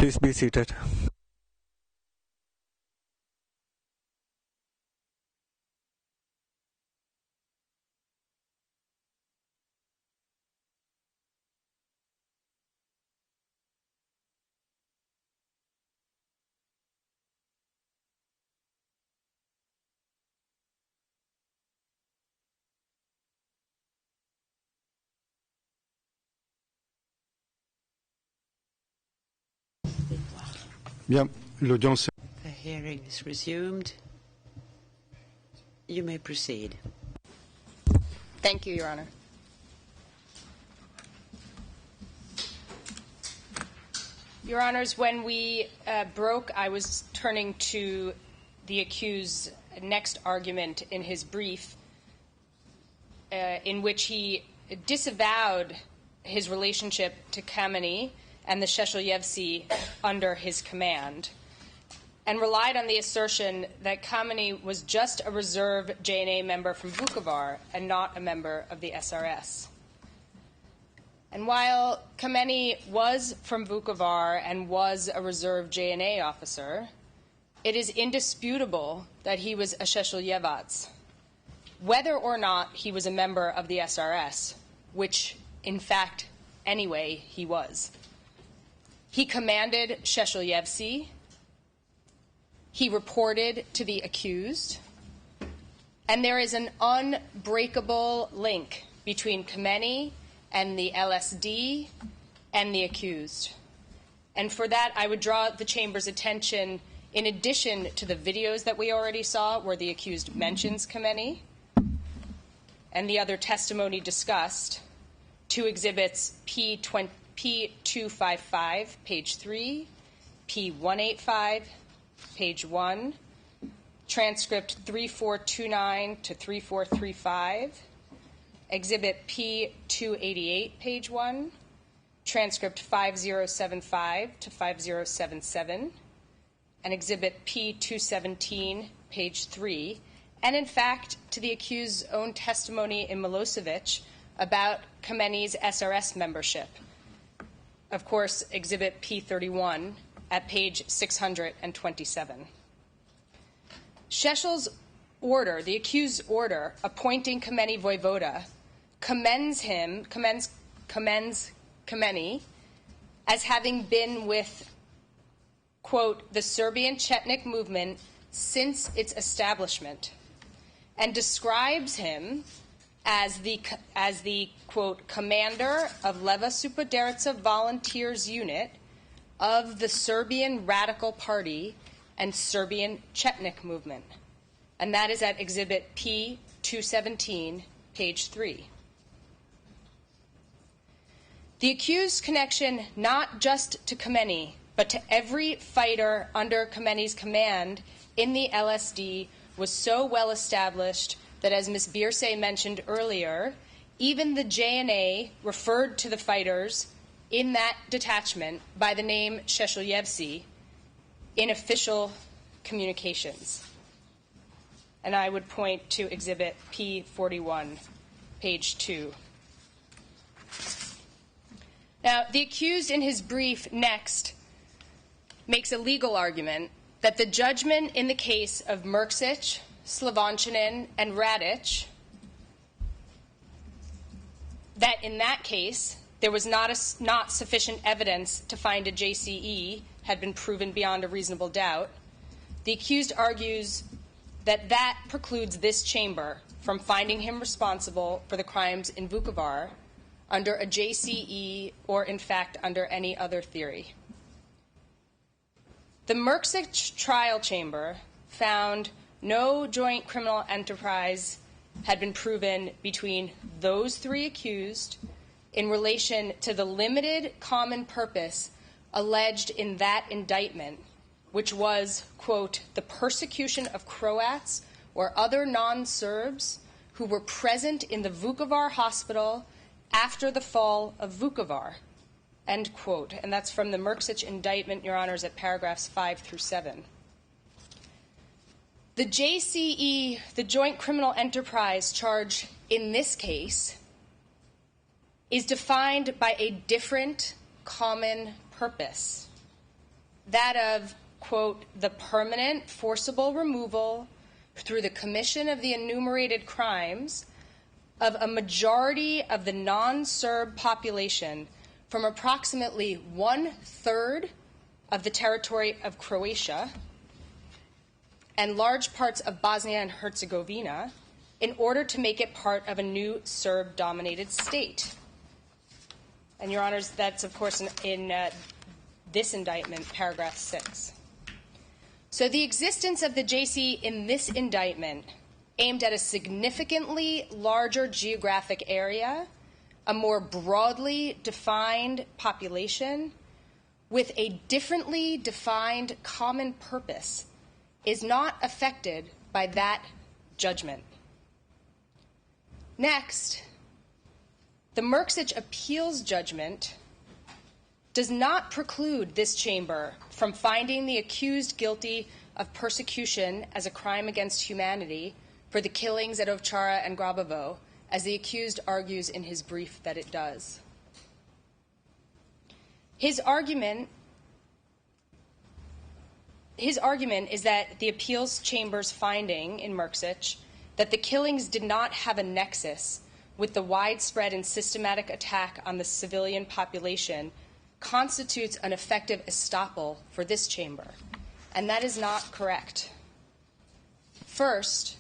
Please be seated. Bien, l'audience. The hearing is resumed. You may proceed. Thank you, Your Honor. Your Honors, when we broke, I was turning to the accused's next argument in his brief, in which he disavowed his relationship to Kameny and the Šešelj under his command, and relied on the assertion that Kameny was just a reserve JNA member from Vukovar and not a member of the SRS. And while Kameny was from Vukovar and was a reserve JNA officer, it is indisputable that he was a Šešelj, whether or not he was a member of the SRS, which, in fact, anyway, he was. He commanded Šešelj. He reported to the accused. And there is an unbreakable link between Kameny and the LSD and the accused. And for that, I would draw the Chamber's attention, in addition to the videos that we already saw where the accused mentions Kameny and the other testimony discussed, to exhibits P255, page 3, P185, page 1, transcript 3429 to 3435, exhibit P288, page 1, transcript 5075 to 5077, and exhibit P217, page 3, and in fact, to the accused's own testimony in Milosevic about Kameny's SRS membership. Of course, exhibit P31 at page 627. Šešelj's order, the accused's order, appointing Kameny voivoda, commends Kameny as having been with, quote, the Serbian Chetnik movement since its establishment, and describes him as the quote, commander of Leva Supoderica Volunteers Unit of the Serbian Radical Party and Serbian Chetnik movement. And that is at exhibit P217, page 3. The accused's connection not just to Kameny, but to every fighter under Kameny's command in the LSD was so well established that, as Ms. Bierse mentioned earlier, even the JNA referred to the fighters in that detachment by the name Šešelj in official communications. And I would point to exhibit P41, page 2. Now, the accused in his brief next makes a legal argument that the judgment in the case of Mrksić, Slavoncinin, and Radic, that in that case there was not sufficient evidence to find a JCE had been proven beyond a reasonable doubt. The accused argues that that precludes this chamber from finding him responsible for the crimes in Vukovar under a JCE or, in fact, under any other theory. The Mrksić trial chamber found no joint criminal enterprise had been proven between those three accused in relation to the limited common purpose alleged in that indictment, which was, quote, the persecution of Croats or other non-Serbs who were present in the Vukovar hospital after the fall of Vukovar, end quote. And that's from the Mrksić indictment, Your Honors, at paragraphs 5 through 7. The JCE, the joint criminal enterprise charge in this case, is defined by a different common purpose. that of, quote, the permanent forcible removal through the commission of the enumerated crimes of a majority of the non-Serb population from approximately 1/3 of the territory of Croatia and large parts of Bosnia and Herzegovina in order to make it part of a new Serb-dominated state. And, Your Honors, that's, of course, in this indictment, paragraph 6. So the existence of the JC in this indictment aimed at a significantly larger geographic area, a more broadly defined population, with a differently defined common purpose, is not affected by that judgment. Next, the Mrksić appeals judgment does not preclude this chamber from finding the accused guilty of persecution as a crime against humanity for the killings at Ovčara and Grabovo, as the accused argues in his brief that it does. His argument is that the appeals chamber's finding in Mrksić that the killings did not have a nexus with the widespread and systematic attack on the civilian population constitutes an effective estoppel for this chamber, and that is not correct. First,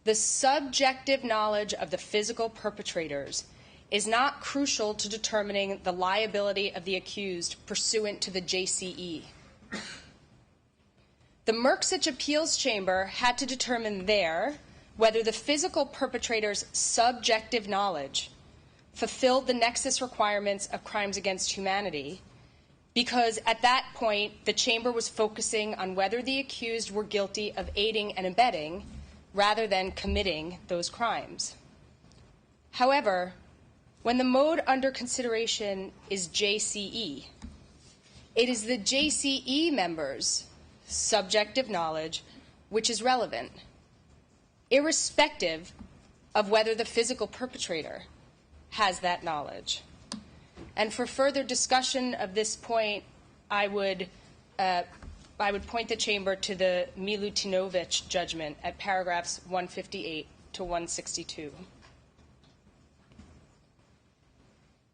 the subjective knowledge of the physical perpetrators is not crucial to determining the liability of the accused pursuant to the JCE. The Mrksić appeals chamber had to determine there whether the physical perpetrator's subjective knowledge fulfilled the nexus requirements of crimes against humanity, because at that point the chamber was focusing on whether the accused were guilty of aiding and abetting rather than committing those crimes. However, when the mode under consideration is JCE, it is the JCE members' subjective knowledge which is relevant, irrespective of whether the physical perpetrator has that knowledge. And for further discussion of this point, I would point the chamber to the Milutinovic judgment at paragraphs 158 to 162.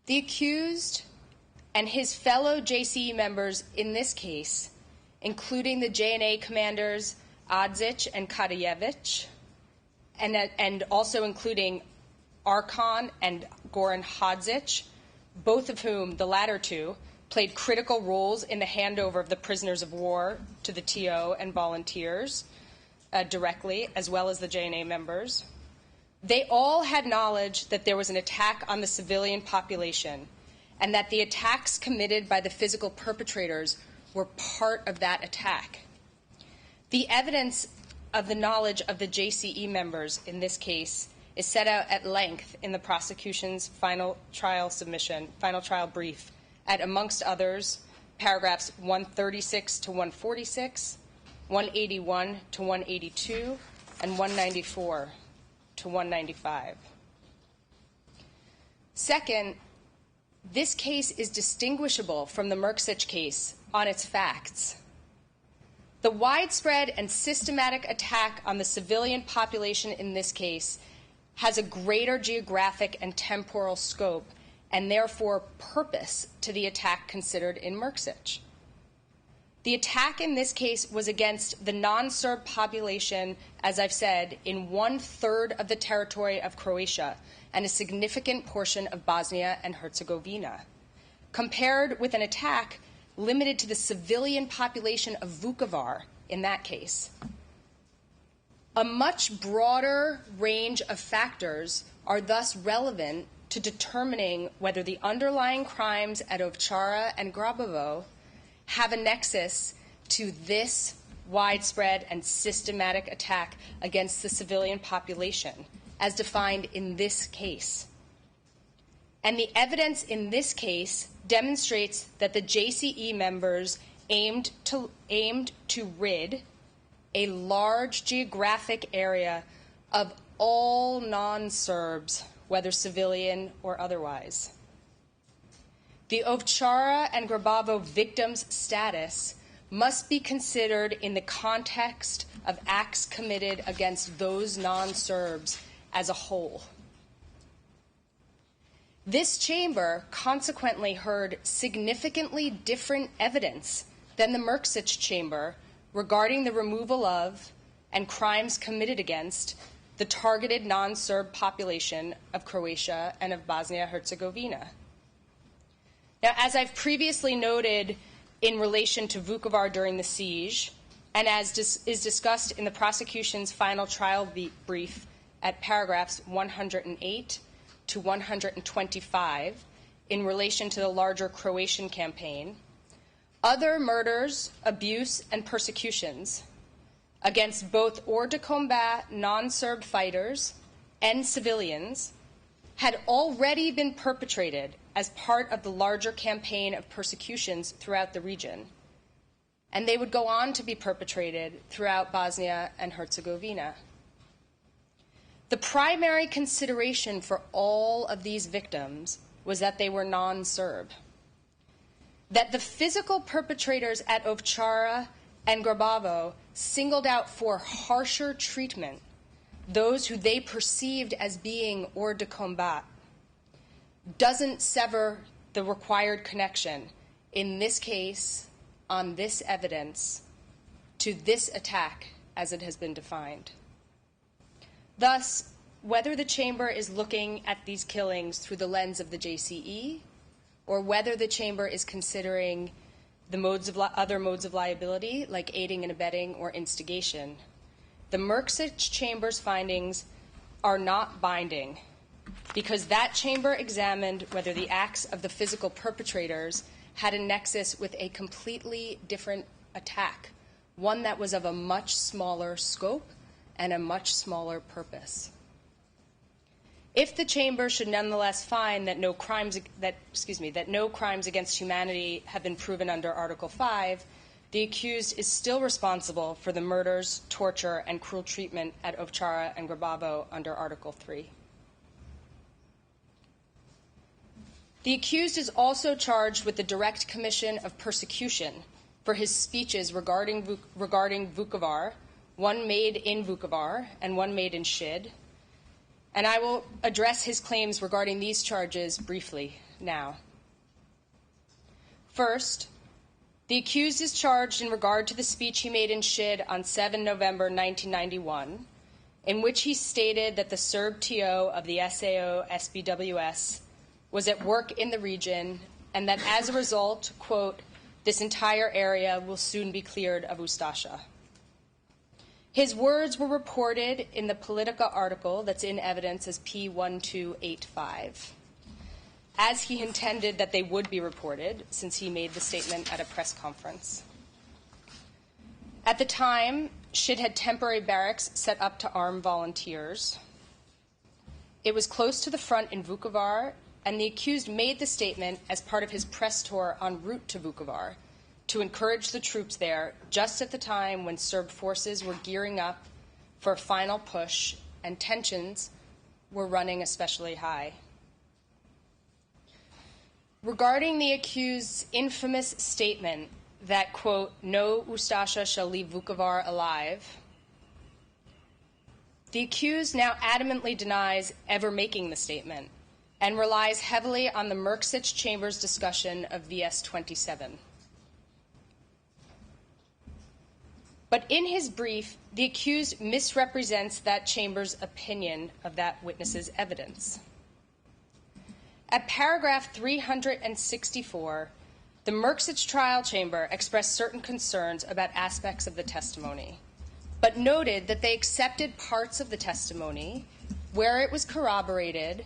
The accused and his fellow JCE members in this case, including the JNA commanders Adzic and Kadajevic, and also including Arkan and Goran Hadzic, both of whom, the latter two, played critical roles in the handover of the prisoners of war to the TO and volunteers directly, as well as the JNA members. They all had knowledge that there was an attack on the civilian population and that the attacks committed by the physical perpetrators were part of that attack. The evidence of the knowledge of the JCE members in this case is set out at length in the prosecution's final trial brief at, amongst others, paragraphs 136 to 146, 181 to 182, and 194 to 195. Second, this case is distinguishable from the Mrksić case on its facts. The widespread and systematic attack on the civilian population in this case has a greater geographic and temporal scope and therefore purpose to the attack considered in Mrksić. The attack in this case was against the non-Serb population, as I've said, in 1/3 of the territory of Croatia and a significant portion of Bosnia and Herzegovina, compared with an attack limited to the civilian population of Vukovar in that case. A much broader range of factors are thus relevant to determining whether the underlying crimes at Ovčara and Grabovo have a nexus to this widespread and systematic attack against the civilian population, as defined in this case. And the evidence in this case demonstrates that the JCE members aimed to rid a large geographic area of all non-Serbs, whether civilian or otherwise. the Ovčara and Grabavo victims' status must be considered in the context of acts committed against those non-Serbs as a whole. This chamber consequently heard significantly different evidence than the Mrksic chamber regarding the removal of and crimes committed against the targeted non-Serb population of Croatia and of Bosnia-Herzegovina. Now, as I've previously noted in relation to Vukovar during the siege, and as is discussed in the prosecution's final trial brief at paragraphs 108 to 125 in relation to the larger Croatian campaign, other murders, abuse, and persecutions against both hors de combat non-Serb fighters and civilians had already been perpetrated as part of the larger campaign of persecutions throughout the region, and they would go on to be perpetrated throughout Bosnia and Herzegovina. The primary consideration for all of these victims was that they were non-Serb, that the physical perpetrators at Ovčara and Grabavo singled out for harsher treatment those who they perceived as being hors de combat doesn't sever the required connection, in this case, on this evidence, to this attack as it has been defined. Thus, whether the chamber is looking at these killings through the lens of the JCE, or whether the chamber is considering the other modes of liability, like aiding and abetting or instigation, the Mrksic chamber's findings are not binding, because that chamber examined whether the acts of the physical perpetrators had a nexus with a completely different attack, one that was of a much smaller scope and a much smaller purpose. If the chamber should nonetheless find that no crimes against humanity have been proven under Article 5, the accused is still responsible for the murders, torture, and cruel treatment at Ovčara and Grabavo under Article 3. The accused is also charged with the direct commission of persecution for his speeches regarding Vukovar, one made in Vukovar and one made in Šid, and I will address his claims regarding these charges briefly now. First, the accused is charged in regard to the speech he made in Šid on 7 November 1991, in which he stated that the Serb TO of the SAO SBWS was at work in the region and that as a result, quote, this entire area will soon be cleared of Ustasha. His words were reported in the Politica article that's in evidence as P1285, as he intended that they would be reported, since he made the statement at a press conference. At the time, Šid had temporary barracks set up to arm volunteers. It was close to the front in Vukovar, and the accused made the statement as part of his press tour en route to Vukovar to encourage the troops there just at the time when Serb forces were gearing up for a final push and tensions were running especially high. Regarding the accused's infamous statement that, quote, no Ustasha shall leave Vukovar alive, the accused now adamantly denies ever making the statement and relies heavily on the Mrksic chamber's discussion of VS 27. But in his brief, the accused misrepresents that chamber's opinion of that witness's evidence. At paragraph 364, the Mrksic trial chamber expressed certain concerns about aspects of the testimony, but noted that they accepted parts of the testimony where it was corroborated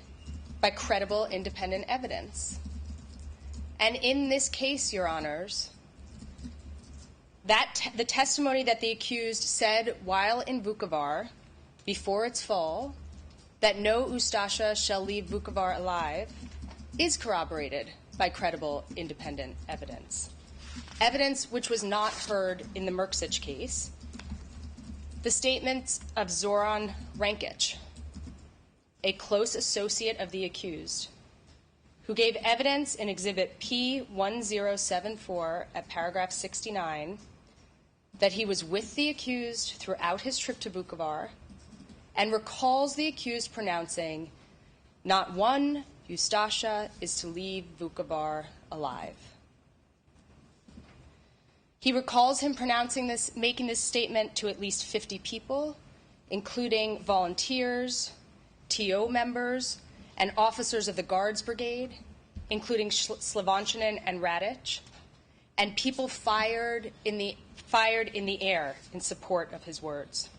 by credible independent evidence. And in this case, Your Honors, the testimony that the accused said while in Vukovar, before its fall, that no Ustasha shall leave Vukovar alive, is corroborated by credible independent evidence. Evidence which was not heard in the Mrksic case. The statements of Zoran Rankic, a close associate of the accused, who gave evidence in Exhibit P1074 at paragraph 69 that he was with the accused throughout his trip to Vukovar and recalls the accused pronouncing, "Not one Ustasha is to leave Vukovar alive." He recalls him making this statement to at least 50 people, including volunteers, TO members, and officers of the Guards Brigade, including Slovanshinin and Radic, and people fired in the air in support of his words.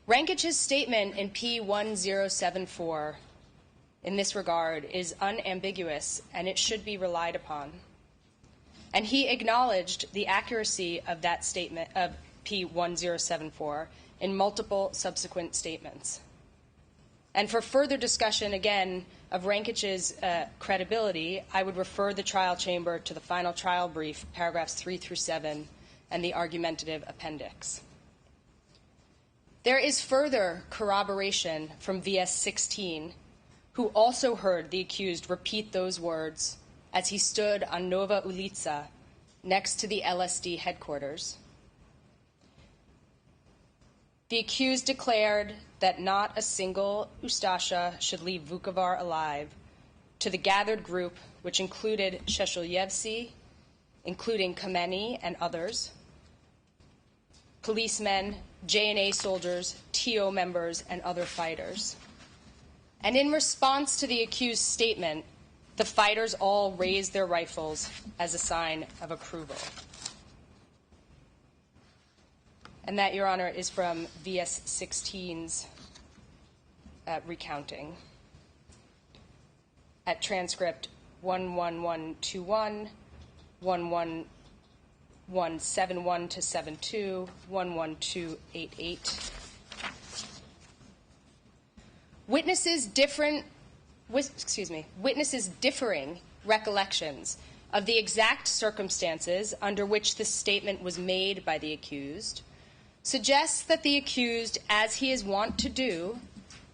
Rankic's statement in P1074 in this regard is unambiguous, and it should be relied upon. And he acknowledged the accuracy of that statement of P1074 in multiple subsequent statements. And for further discussion, again, of Rankic's credibility, I would refer the trial chamber to the final trial brief, paragraphs 3 through 7, and the argumentative appendix. There is further corroboration from VS 16, who also heard the accused repeat those words as he stood on Nova Ulica next to the LSD headquarters. The accused declared that not a single Ustasha should leave Vukovar alive to the gathered group, which included Šešelj, including Kameni and others, policemen, JNA soldiers, TO members, and other fighters. And in response to the accused's statement, the fighters all raised their rifles as a sign of approval. And that, Your Honor, is from VS 16's recounting. At transcript 11121, 11171 to 72, 11288. Witnesses differing recollections of the exact circumstances under which this statement was made by the accused suggests that the accused, as he is wont to do,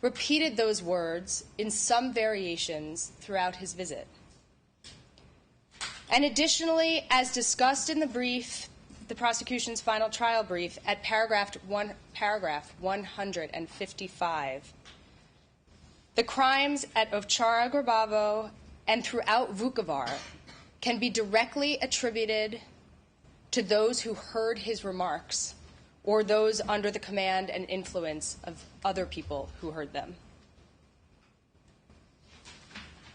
repeated those words in some variations throughout his visit. And additionally, as discussed in the brief, the prosecution's final trial brief, at paragraph 155, the crimes at Ovčara Grbavo and throughout Vukovar can be directly attributed to those who heard his remarks or those under the command and influence of other people who heard them.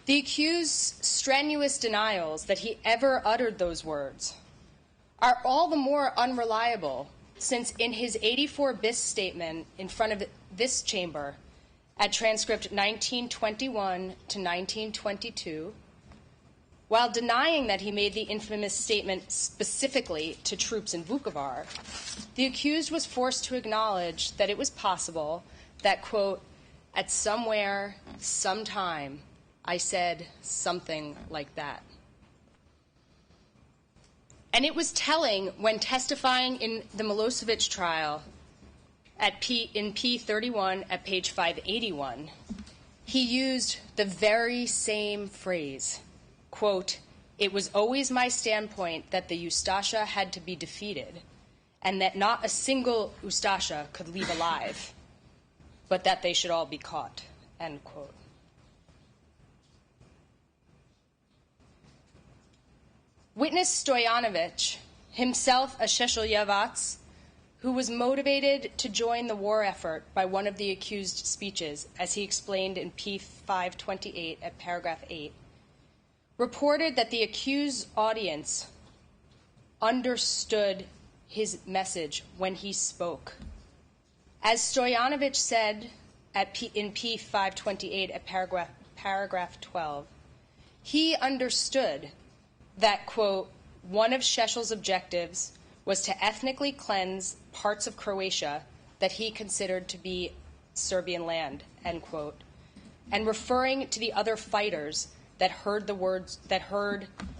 The accused's strenuous denials that he ever uttered those words are all the more unreliable since in his 84 bis statement in front of this chamber at transcript 1921 to 1922, while denying that he made the infamous statement specifically to troops in Vukovar, the accused was forced to acknowledge that it was possible that, quote, at somewhere, sometime, I said something like that. And it was telling when testifying in the Milosevic trial in P31 at page 581, he used the very same phrase, quote, it was always my standpoint that the Ustasha had to be defeated and that not a single Ustasha could leave alive, but that they should all be caught, end quote. Witness Stojanovic, himself a Šešeljevac, who was motivated to join the war effort by one of the accused speeches, as he explained in P528 at paragraph 8, reported that the accused audience understood his message when he spoke. As Stojanovic said in P528 at paragraph 12, he understood that, quote, one of Šešelj's objectives was to ethnically cleanse parts of Croatia that he considered to be Serbian land, end quote, and referring to the other fighters that heard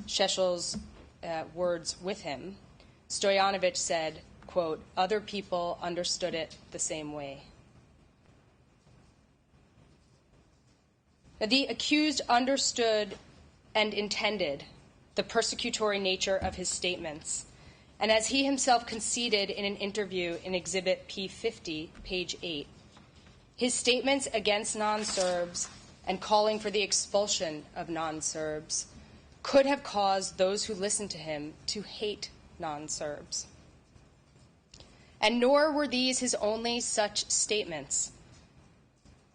Šešelj's words with him, Stojanovic said, quote, other people understood it the same way. The accused understood and intended the persecutory nature of his statements, and as he himself conceded in an interview in Exhibit P50, page 8, his statements against non-Serbs and calling for the expulsion of non-Serbs could have caused those who listened to him to hate non-Serbs. And nor were these his only such statements.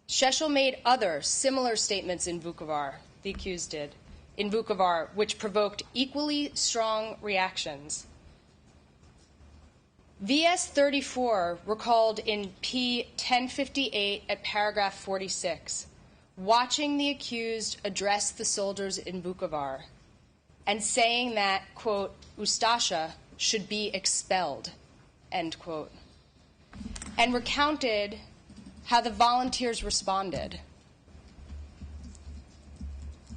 Šešelj made other similar statements in Vukovar, the accused did, in Vukovar, which provoked equally strong reactions. VS 34 recalled in P 1058 at paragraph 46, watching the accused address the soldiers in Vukovar and saying that, quote, Ustasha should be expelled, end quote, and recounted how the volunteers responded.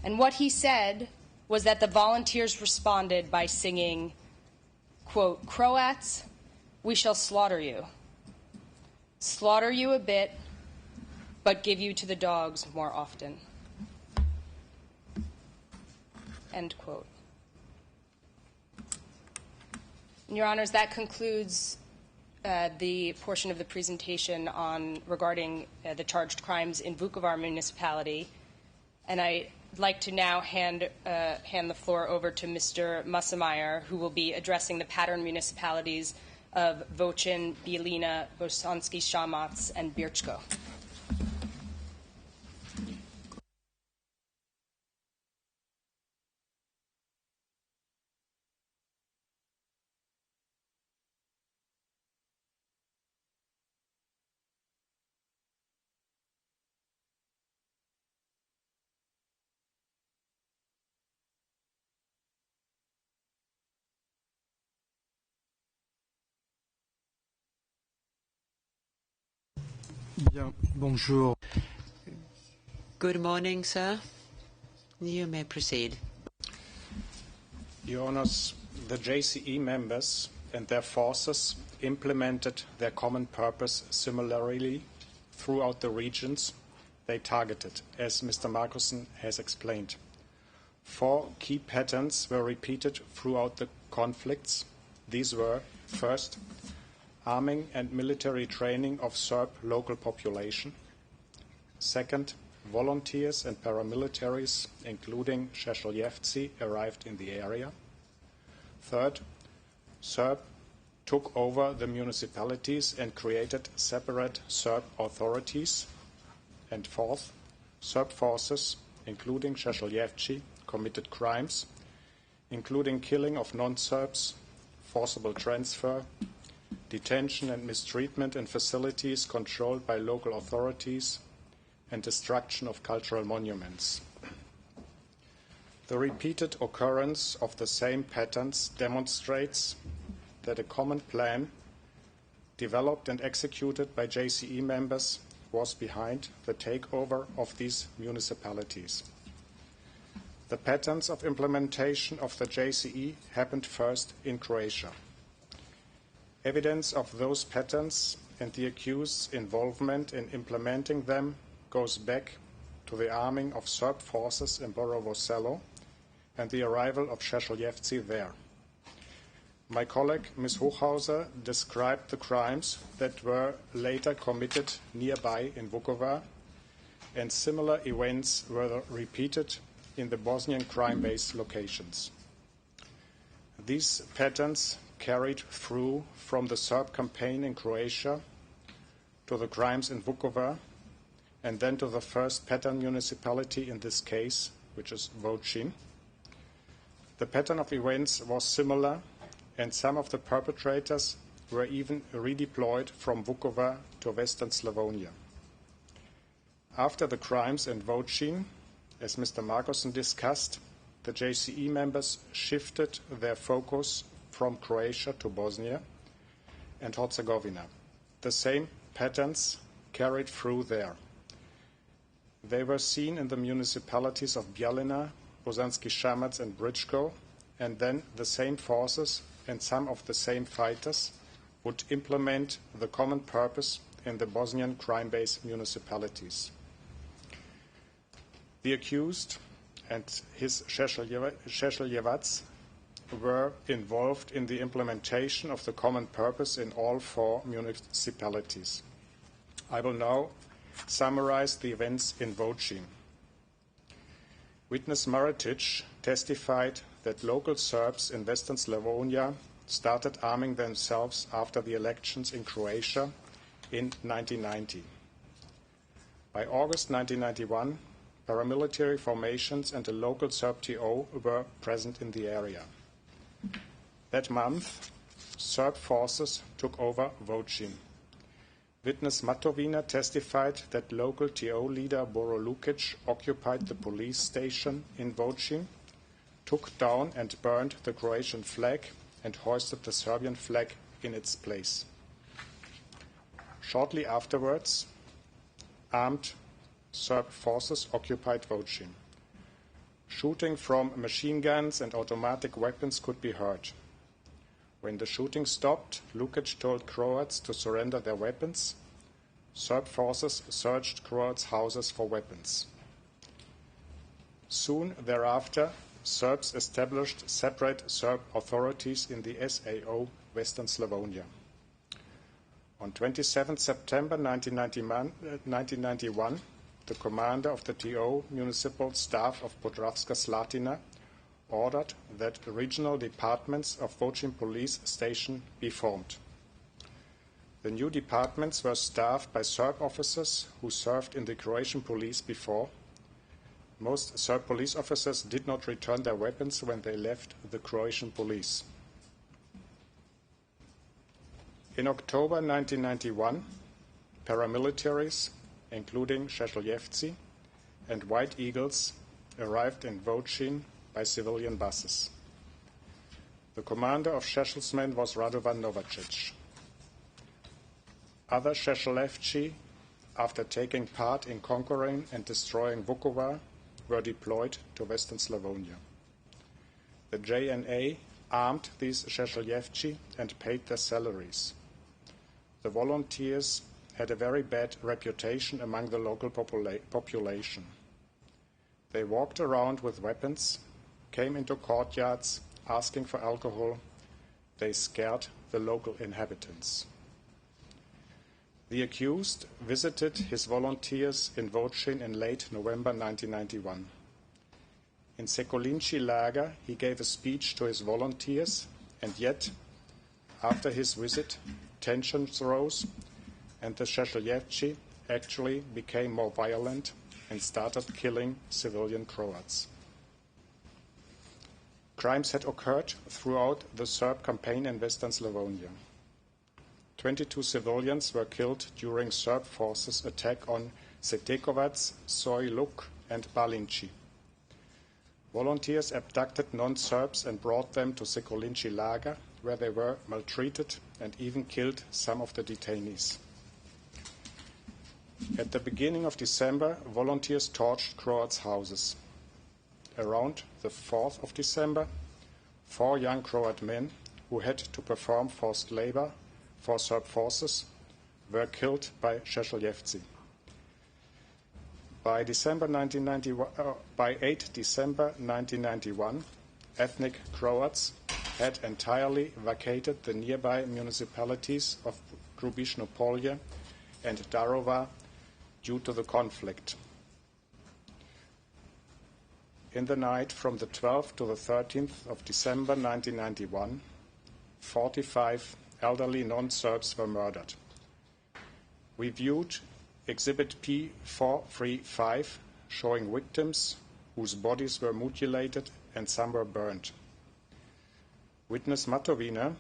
And what he said was that the volunteers responded by singing, quote, Croats, we shall slaughter you a bit, but give you to the dogs more often, end quote. And Your Honors, that concludes the portion of the presentation regarding the charged crimes in Vukovar municipality. And I'd like to now hand the floor over to Mr. Mussemeyer, who will be addressing the pattern municipalities of Vocin, Bielina, Bosanski Shamac, and Birchko. Bien, bonjour. Good morning, sir. You may proceed. Your Honours, the JCE members and their forces implemented their common purpose similarly throughout the regions they targeted, as Mr. Markussen has explained. 4 key patterns were repeated throughout the conflicts. These were, first, arming and military training of Serb local population. Second, volunteers and paramilitaries, including Šešeljevci, arrived in the area. Third, Serb took over the municipalities and created separate Serb authorities. And fourth, Serb forces, including Šešeljevci, committed crimes, including killing of non-Serbs, forcible transfer, detention and mistreatment in facilities controlled by local authorities, and destruction of cultural monuments. The repeated occurrence of the same patterns demonstrates that a common plan, developed and executed by JCE members, was behind the takeover of these municipalities. The patterns of implementation of the JCE happened first in Croatia. Evidence of those patterns and the accused's involvement in implementing them goes back to the arming of Serb forces in Borovo Selo and the arrival of Šešeljevci there. My colleague, Ms. Hochhauser, described the crimes that were later committed nearby in Vukovar, and similar events were repeated in the Bosnian crime-based locations. These patterns carried through from the Serb campaign in Croatia to the crimes in Vukovar, and then to the first pattern municipality in this case, which is Vocin. The pattern of events was similar, and some of the perpetrators were even redeployed from Vukovar to Western Slavonia. After the crimes in Vocin, as Mr. Markussen discussed, the JCE members shifted their focus from Croatia to Bosnia and Herzegovina. The same patterns carried through there. They were seen in the municipalities of Bielina, Bosanski Shamac, and Bričko, and then the same forces and some of the same fighters would implement the common purpose in the Bosnian crime-based municipalities. The accused and his Šešeljevac were involved in the implementation of the common purpose in all 4 municipalities. I will now summarize the events in Vocin. Witness Maritic testified that local Serbs in Western Slavonia started arming themselves after the elections in Croatia in 1990. By August 1991, paramilitary formations and a local Serb TO were present in the area. That month, Serb forces took over Vocin. Witness Matovina testified that local TO leader Boro Lukic occupied the police station in Vocin, took down and burned the Croatian flag and hoisted the Serbian flag in its place. Shortly afterwards, armed Serb forces occupied Vocin. Shooting from machine guns and automatic weapons could be heard. When the shooting stopped, Lukic told Croats to surrender their weapons. Serb forces searched Croats' houses for weapons. Soon thereafter, Serbs established separate Serb authorities in the SAO Western Slavonia. On 27 September 1991, the commander of the TO municipal staff of Podravska Slatina ordered that regional departments of Vocin police station be formed. The new departments were staffed by Serb officers who served in the Croatian police before. Most Serb police officers did not return their weapons when they left the Croatian police. In October 1991, paramilitaries, including Šešeljevci and White Eagles, arrived in Vocin by civilian buses. The commander of Šešelj's men was Radovan Novacic. Other Šešeljevci, after taking part in conquering and destroying Vukovar, were deployed to Western Slavonia. The JNA armed these Šešeljevci and paid their salaries. The volunteers had a very bad reputation among the local population. They walked around with weapons, came into courtyards asking for alcohol. They scared the local inhabitants. The accused visited his volunteers in Vocin in late November 1991. In Šekolinci Lager, he gave a speech to his volunteers, and yet, after his visit, tensions rose, and the Šešeljevci actually became more violent and started killing civilian Croats. Crimes had occurred throughout the Serb campaign in Western Slavonia. 22 civilians were killed during Serb forces' attack on Setekovac, Soj-Luk, and Balinci. Volunteers abducted non-Serbs and brought them to Šekolinci Lager, where they were maltreated and even killed some of the detainees. At the beginning of December, volunteers torched Croats' houses. Around the 4th of December, 4 young Croat men who had to perform forced labor for Serb forces were killed by Šešeljevci. By 8 December 1991, ethnic Croats had entirely vacated the nearby municipalities of Grubišno Polje and Daruvar due to the conflict. In the night from the 12th to the 13th of December 1991, 45 elderly non-Serbs were murdered. We viewed Exhibit P435 showing victims whose bodies were mutilated and some were burned. Witness Matovina,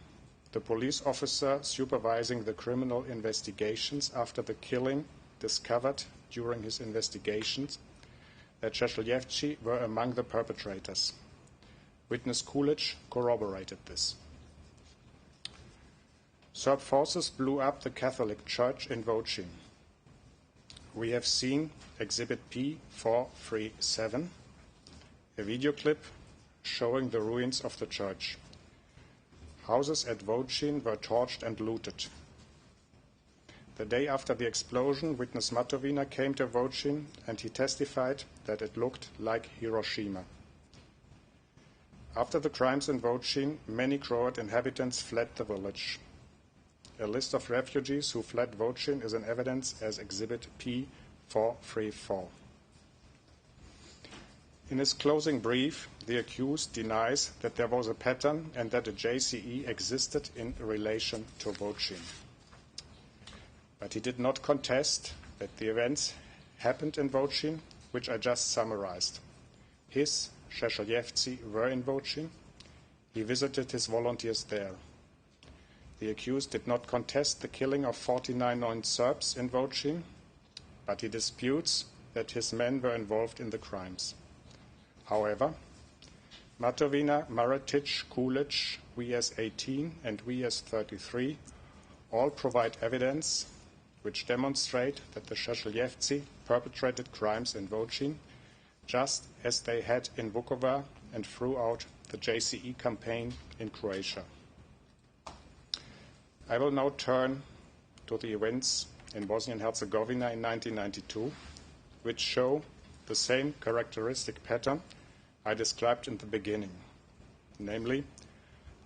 the police officer supervising the criminal investigations after the killing, discovered during his investigations that Šešeljevci were among the perpetrators. Witness Kulic corroborated this. Serb forces blew up the Catholic Church in Vocin. We have seen Exhibit P437, a video clip showing the ruins of the church. Houses at Vocin were torched and looted. The day after the explosion, witness Matovina came to Vocin and he testified that it looked like Hiroshima. After the crimes in Vocin, many Croat inhabitants fled the village. A list of refugees who fled Vocin is in evidence as Exhibit P434. In his closing brief, the accused denies that there was a pattern and that a JCE existed in relation to Vocin. But he did not contest that the events happened in Vocin, which I just summarized. His Šešeljevci were in Vocin. He visited his volunteers there. The accused did not contest the killing of 49 non-Serbs in Vocin, but he disputes that his men were involved in the crimes. However, Matovina, Maretic, Kulic, VS-18 and VS-33 all provide evidence which demonstrate that the Šešeljevci perpetrated crimes in Vocin, just as they had in Vukovar and throughout the JCE campaign in Croatia. I will now turn to the events in Bosnia and Herzegovina in 1992, which show the same characteristic pattern I described in the beginning, namely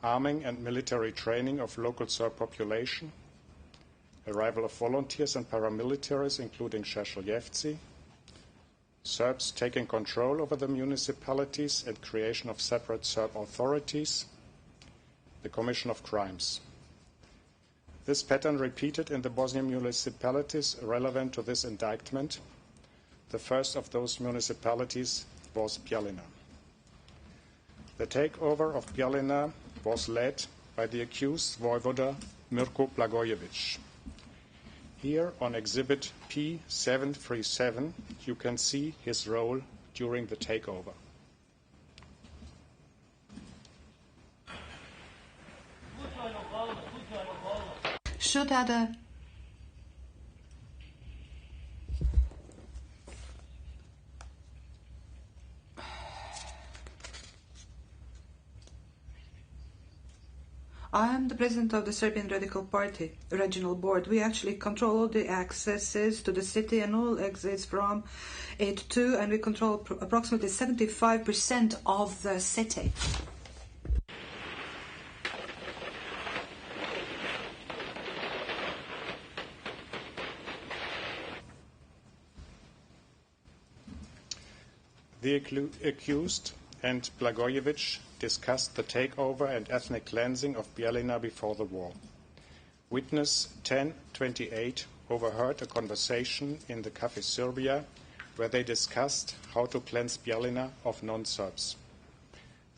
arming and military training of local Serb population, arrival of volunteers and paramilitaries, including Šešeljevci, Serbs taking control over the municipalities and creation of separate Serb authorities, the commission of crimes. This pattern repeated in the Bosnian municipalities relevant to this indictment. The first of those municipalities was Bjelina. The takeover of Bjelina was led by the accused Vojvoda Mirko Blagojević. Here on Exhibit P737, you can see his role during the takeover. Şu tada I am the president of the Serbian Radical Party regional board. We actually control all the accesses to the city and all exits from it too, and we control approximately 75% of the city. The accused and Blagojević discussed the takeover and ethnic cleansing of Bjelina before the war. Witness 1028 overheard a conversation in the Café Serbia where they discussed how to cleanse Bjelina of non-Serbs.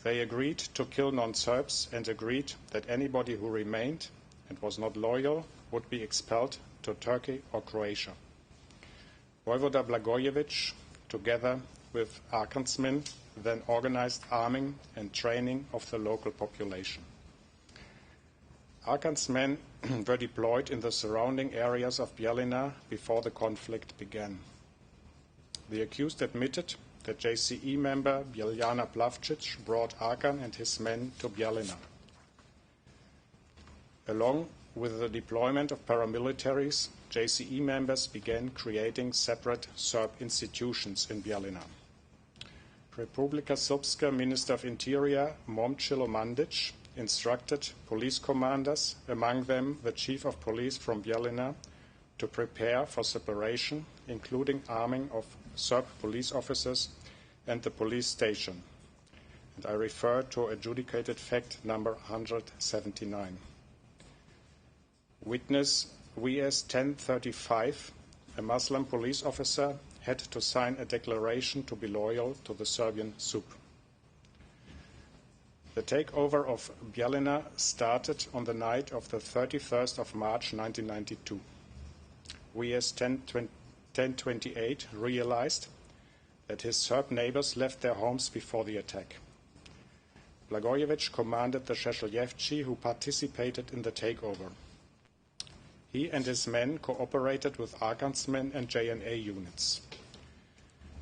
They agreed to kill non-Serbs and agreed that anybody who remained and was not loyal would be expelled to Turkey or Croatia. Vojvoda Blagojević, together with Arkansmen, then organized arming and training of the local population. Arkansmen were deployed in the surrounding areas of Bjelina before the conflict began. The accused admitted that JCE member Biljana Plavčić brought Arkan and his men to Bjelina. Along with the deployment of paramilitaries, JCE members began creating separate Serb institutions in Bjelina. Republika Srpska Minister of Interior Momčilo Mandić instructed police commanders, among them the chief of police from Bjelina, to prepare for separation, including arming of Serb police officers and the police station. And I refer to adjudicated fact number 179. Witness VS 1035, a Muslim police officer, had to sign a declaration to be loyal to the Serbian SUP. The takeover of Bjelina started on the night of the 31st of March 1992. VS 1028 realized that his Serb neighbors left their homes before the attack. Blagojević commanded the Šešeljevci who participated in the takeover. He and his men cooperated with Arkansmen and JNA units.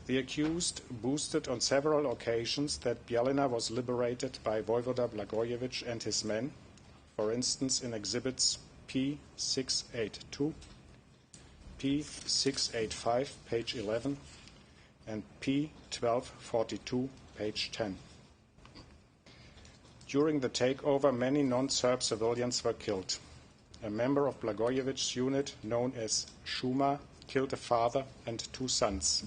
The accused boasted on several occasions that Bjelina was liberated by Vojvoda Blagojević and his men, for instance in exhibits P682 P685, page 11, and P1242, page 10. During the takeover, many non-Serb civilians were killed. A member of Blagojevic's unit, known as Šuma, killed a father and 2 sons.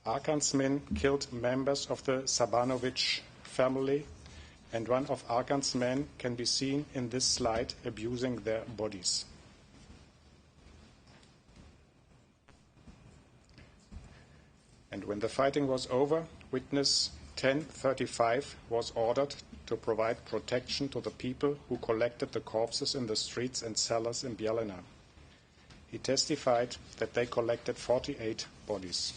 Arkan's men killed members of the Sabanovic family, and one of Arkan's men can be seen in this slide abusing their bodies. And when the fighting was over, witness 1035 was ordered to provide protection to the people who collected the corpses in the streets and cellars in Bijeljina. He testified that they collected 48 bodies.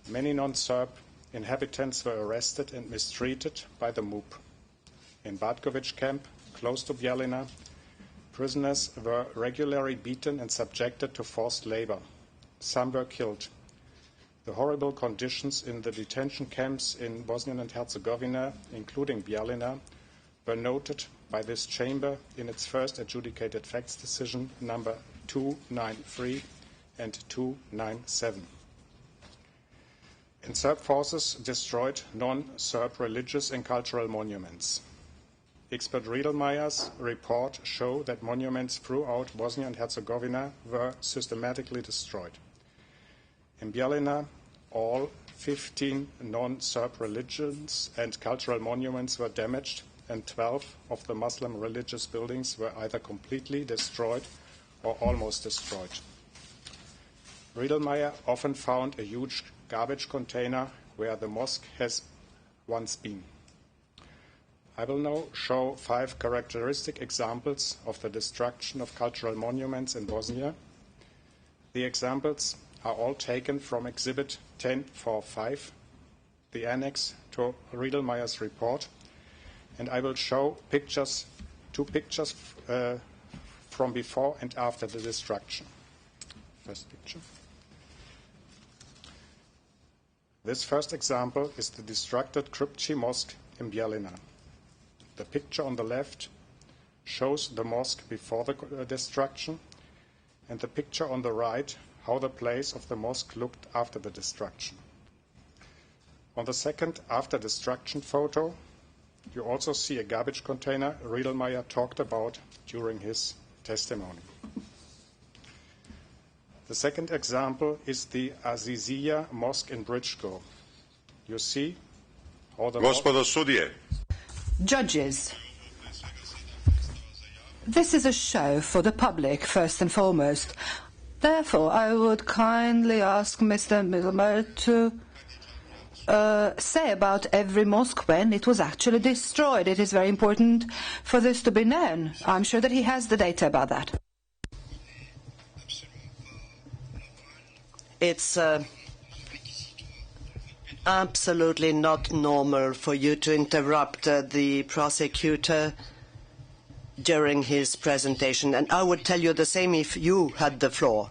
Many non-Serb inhabitants were arrested and mistreated by the MUP. In Batkovic camp, close to Bijeljina, prisoners were regularly beaten and subjected to forced labor. Some were killed. The horrible conditions in the detention camps in Bosnia and Herzegovina, including Bijeljina, were noted by this chamber in its first adjudicated facts decision number 293 and 297. And Serb forces destroyed non-Serb religious and cultural monuments. Expert Riedelmeyer's report shows that monuments throughout Bosnia and Herzegovina were systematically destroyed. In Bijeljina, all 15 non-Serb religions and cultural monuments were damaged, and 12 of the Muslim religious buildings were either completely destroyed or almost destroyed. Riedelmeyer often found a huge garbage container where the mosque has once been. I will now show 5 characteristic examples of the destruction of cultural monuments in Bosnia. The examples are all taken from Exhibit 1045, the annex to Riedelmeyer's report, and I will show 2 pictures from before and after the destruction. First picture. This first example is the destructed Kripchi Mosque in Bijeljina. The picture on the left shows the mosque before the destruction, and the picture on the right how the place of the mosque looked after the destruction. On the second after destruction photo, you also see a garbage container Riedelmeyer talked about during his testimony. The second example is the Azizia Mosque in Britschko. You see how the Judges, this is a show for the public, first and foremost. Therefore, I would kindly ask Mr. Milmer to say about every mosque when it was actually destroyed. It is very important for this to be known. I'm sure that he has the data about that. It's absolutely not normal for you to interrupt the prosecutor during his presentation, and I would tell you the same if you had the floor.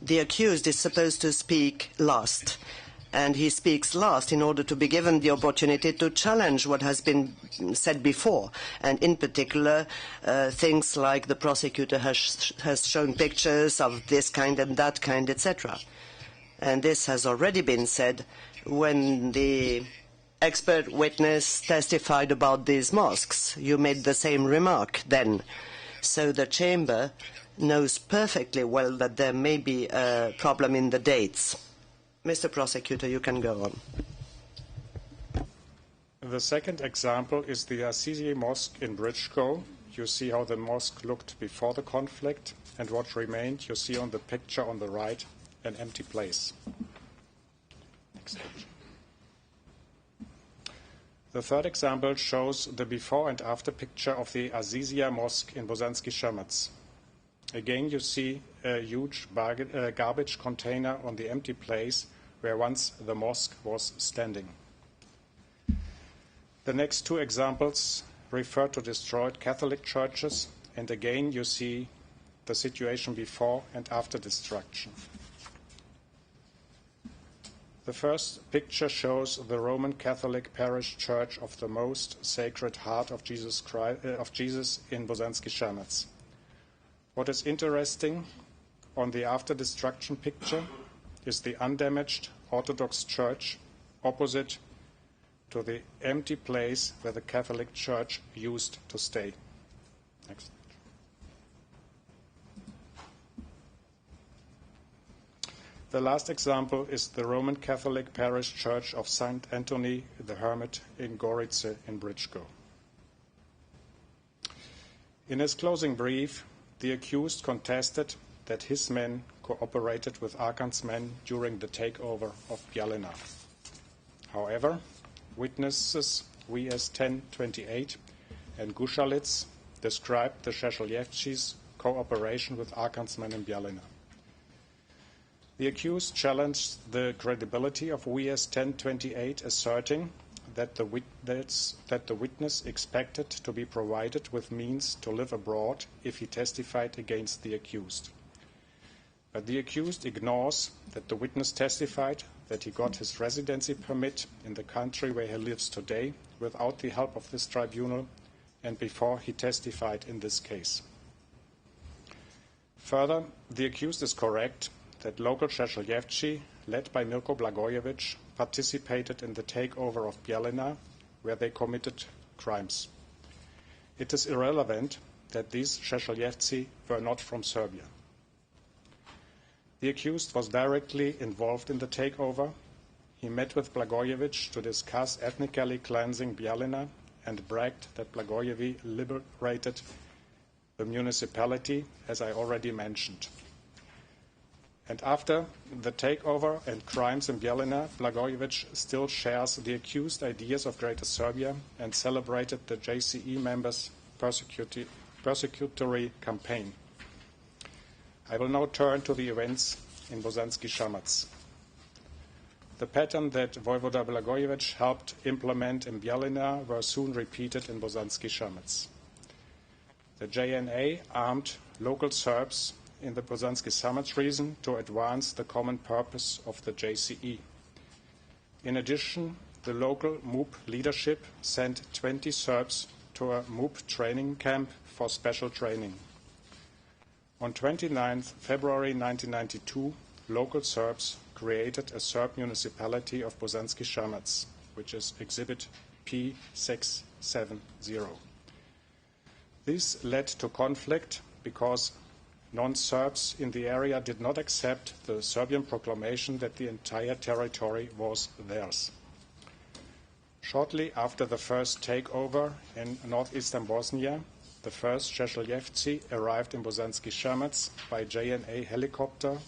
The accused is supposed to speak last, and he speaks last in order to be given the opportunity to challenge what has been said before, and in particular things like the prosecutor has shown pictures of this kind and that kind, etc. And this has already been said when the expert witness testified about these mosques. You made the same remark then. So the chamber knows perfectly well that there may be a problem in the dates. Mr. Prosecutor, you can go on. The second example is the Assisi Mosque in Britschko. You see how the mosque looked before the conflict, and what remained you see on the picture on the right, an empty place. Next picture. The third example shows the before and after picture of the Azizia Mosque in Bosanski Šamac. Again, you see a huge garbage container on the empty place where once the mosque was standing. The next 2 examples refer to destroyed Catholic churches, and again you see the situation before and after destruction. The first picture shows the Roman Catholic parish church of the Most Sacred Heart of Jesus in Bosanski Šamac. What is interesting on the after-destruction picture is the undamaged Orthodox Church opposite to the empty place where the Catholic Church used to stay. Next. The last example is the Roman Catholic parish church of St. Anthony the Hermit in Gorice in Britschko. In his closing brief, the accused contested that his men cooperated with Arkan's men during the takeover of Bialina. However, witnesses WS 1028 and Gushalitz described the Šešeljevči's cooperation with Arkan's men in Bialina. The accused challenged the credibility of WS 1028, asserting that the witness expected to be provided with means to live abroad if he testified against the accused. But the accused ignores that the witness testified that he got his residency permit in the country where he lives today without the help of this tribunal and before he testified in this case. Further, the accused is correct that local Šešeljevči, led by Milko Blagojević, participated in the takeover of Bialina, where they committed crimes. It is irrelevant that these Šešeljevci were not from Serbia. The accused was directly involved in the takeover. He met with Blagojević to discuss ethnically cleansing Bialina and bragged that Blagojević liberated the municipality, as I already mentioned. And after the takeover and crimes in Bialina, Blagojević still shares the accused ideas of Greater Serbia and celebrated the JCE members' persecutory campaign. I will now turn to the events in Bosanski Šamac. The pattern that Vojvoda Blagojević helped implement in Bialina were soon repeated in Bosanski Šamac. The JNA armed local Serbs in the Bosanski Šamac region to advance the common purpose of the JCE. In addition, the local MUP leadership sent 20 Serbs to a MUP training camp for special training. On 29 February 1992, local Serbs created a Serb municipality of Bosanski Šamac, which is Exhibit P670. This led to conflict because non-Serbs in the area did not accept the Serbian proclamation that the entire territory was theirs. Shortly after the first takeover in northeastern Bosnia, the first Šešeljevci arrived in Bosanski Šamac by JNA helicopter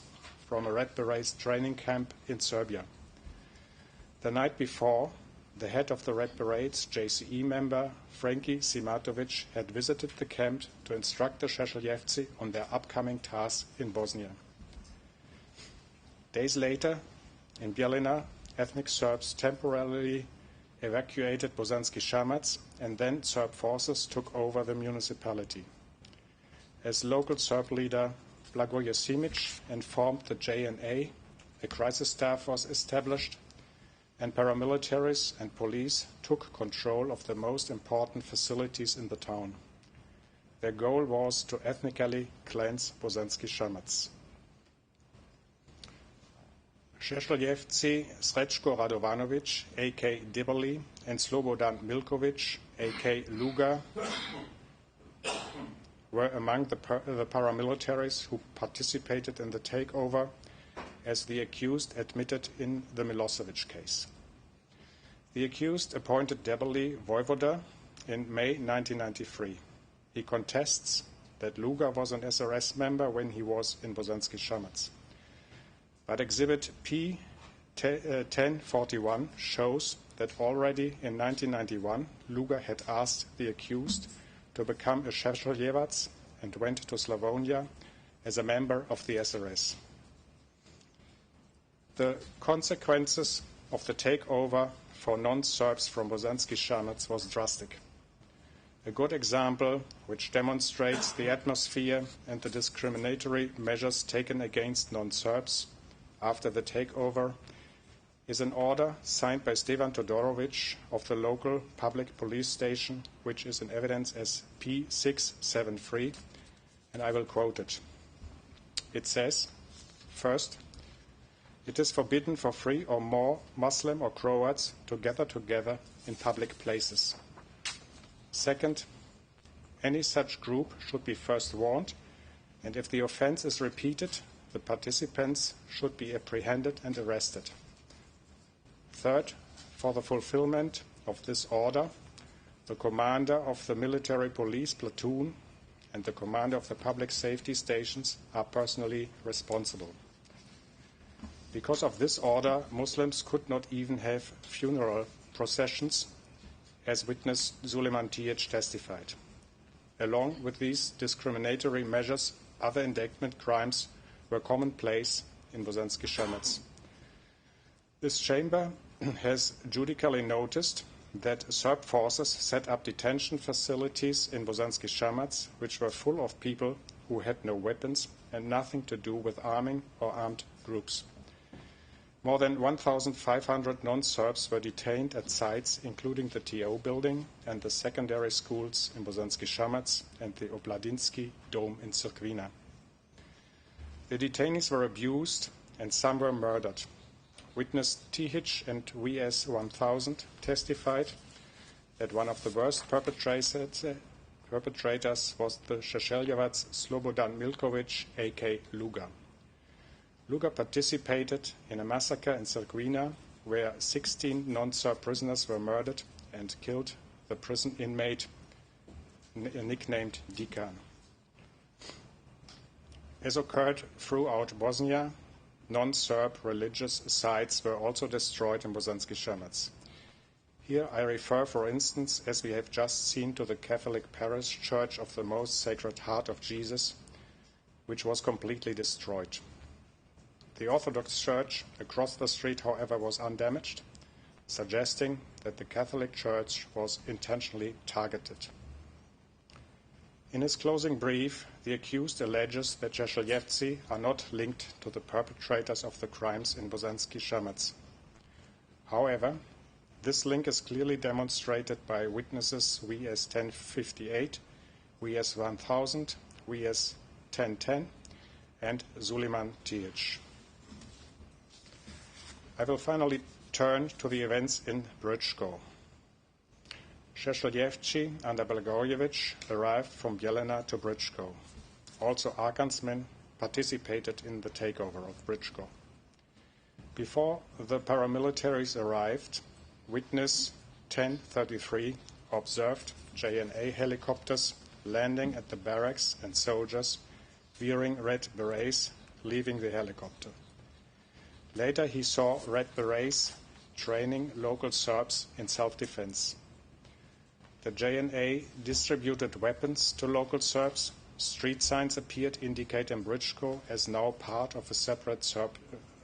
from a Red Berets training camp in Serbia. The night before, the head of the Red Berets, JCE member Franki Simatovic, had visited the camp to instruct the Šešeljevci on their upcoming task in Bosnia. Days later, in Bialina, ethnic Serbs temporarily evacuated Bosanski Šamac, and then Serb forces took over the municipality. As local Serb leader Blagoje Simic informed the JNA, a crisis staff was established, and paramilitaries and police took control of the most important facilities in the town. Their goal was to ethnically cleanse Bosanski Šamac. Šešeljevci Srećko Radovanović, a.k. Dibali, and Slobodan Milković, a.k. Luga, were among the paramilitaries who participated in the takeover, as the accused admitted in the Milosevic case. The accused appointed Debeli voivoda in May 1993. He contests that Luga was an SRS member when he was in Bosanski Šamac. But Exhibit P 1041 shows that already in 1991, Luga had asked the accused to become a Šešeljevac and went to Slavonia as a member of the SRS. The consequences of the takeover for non-Serbs from Bosanski Šamac was drastic. A good example which demonstrates the atmosphere and the discriminatory measures taken against non-Serbs after the takeover is an order signed by Stevan Todorovic of the local public police station, which is in evidence as P673, and I will quote it. It says, first, it is forbidden for 3 or more Muslim or Croats to gather together in public places. Second, any such group should be first warned, and if the offense is repeated, the participants should be apprehended and arrested. Third, for the fulfillment of this order, the commander of the military police platoon and the commander of the public safety stations are personally responsible. Because of this order, Muslims could not even have funeral processions, as witness Suleiman Tijic testified. Along with these discriminatory measures, other indictment crimes were commonplace in Bosanski Šamac. This chamber has judicially noticed that Serb forces set up detention facilities in Bosanski Šamac, which were full of people who had no weapons and nothing to do with arming or armed groups. More than 1,500 non-Serbs were detained at sites including the TO building and the secondary schools in Bosanski Šamac and the Obladinski Dome in Crkvina. The detainees were abused and some were murdered. Witness Tijic and VS 1000 testified that one of the worst perpetrators was the Šešeljevac Slobodan Milkovic, a.k. Luga. Luga participated in a massacre in Crkvina where 16 non-Serb prisoners were murdered and killed the prison inmate nicknamed Dikan. As occurred throughout Bosnia, non-Serb religious sites were also destroyed in Bosanski Šamac. Here I refer, for instance, as we have just seen, to the Catholic parish church of the Most Sacred Heart of Jesus, which was completely destroyed. The Orthodox Church across the street, however, was undamaged, suggesting that the Catholic Church was intentionally targeted. In his closing brief, the accused alleges that Šešeljevci are not linked to the perpetrators of the crimes in Bosanski Šamac. However, this link is clearly demonstrated by witnesses VS 1058, VS 1000, VS 1010, and Suleiman Tijic. I will finally turn to the events in Brčko. Šešeljevci under Blagojevic arrived from Bijeljina to Brčko. Also, Arkansmen participated in the takeover of Brčko. Before the paramilitaries arrived, witness 1033 observed JNA helicopters landing at the barracks and soldiers wearing red berets leaving the helicopter. Later he saw red berets training local Serbs in self-defense. The JNA distributed weapons to local Serbs. Street signs appeared indicating Brčko as now part of a separate Serb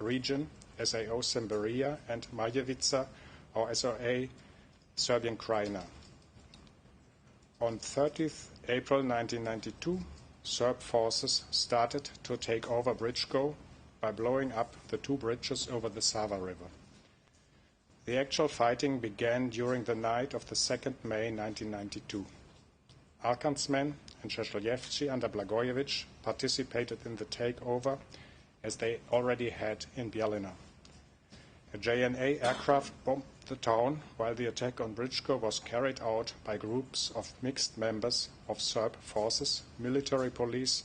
region, SAO Semberia and Maljevica, or SRA Serbian Krajina. On 30th April 1992, Serb forces started to take over Brčko by blowing up the 2 bridges over the Sava River. The actual fighting began during the night of the 2nd May 1992. Arkansmen and Šešeljevci under Blagojevic participated in the takeover as they already had in Bijeljina. A JNA aircraft bombed the town while the attack on Brčko was carried out by groups of mixed members of Serb forces, military police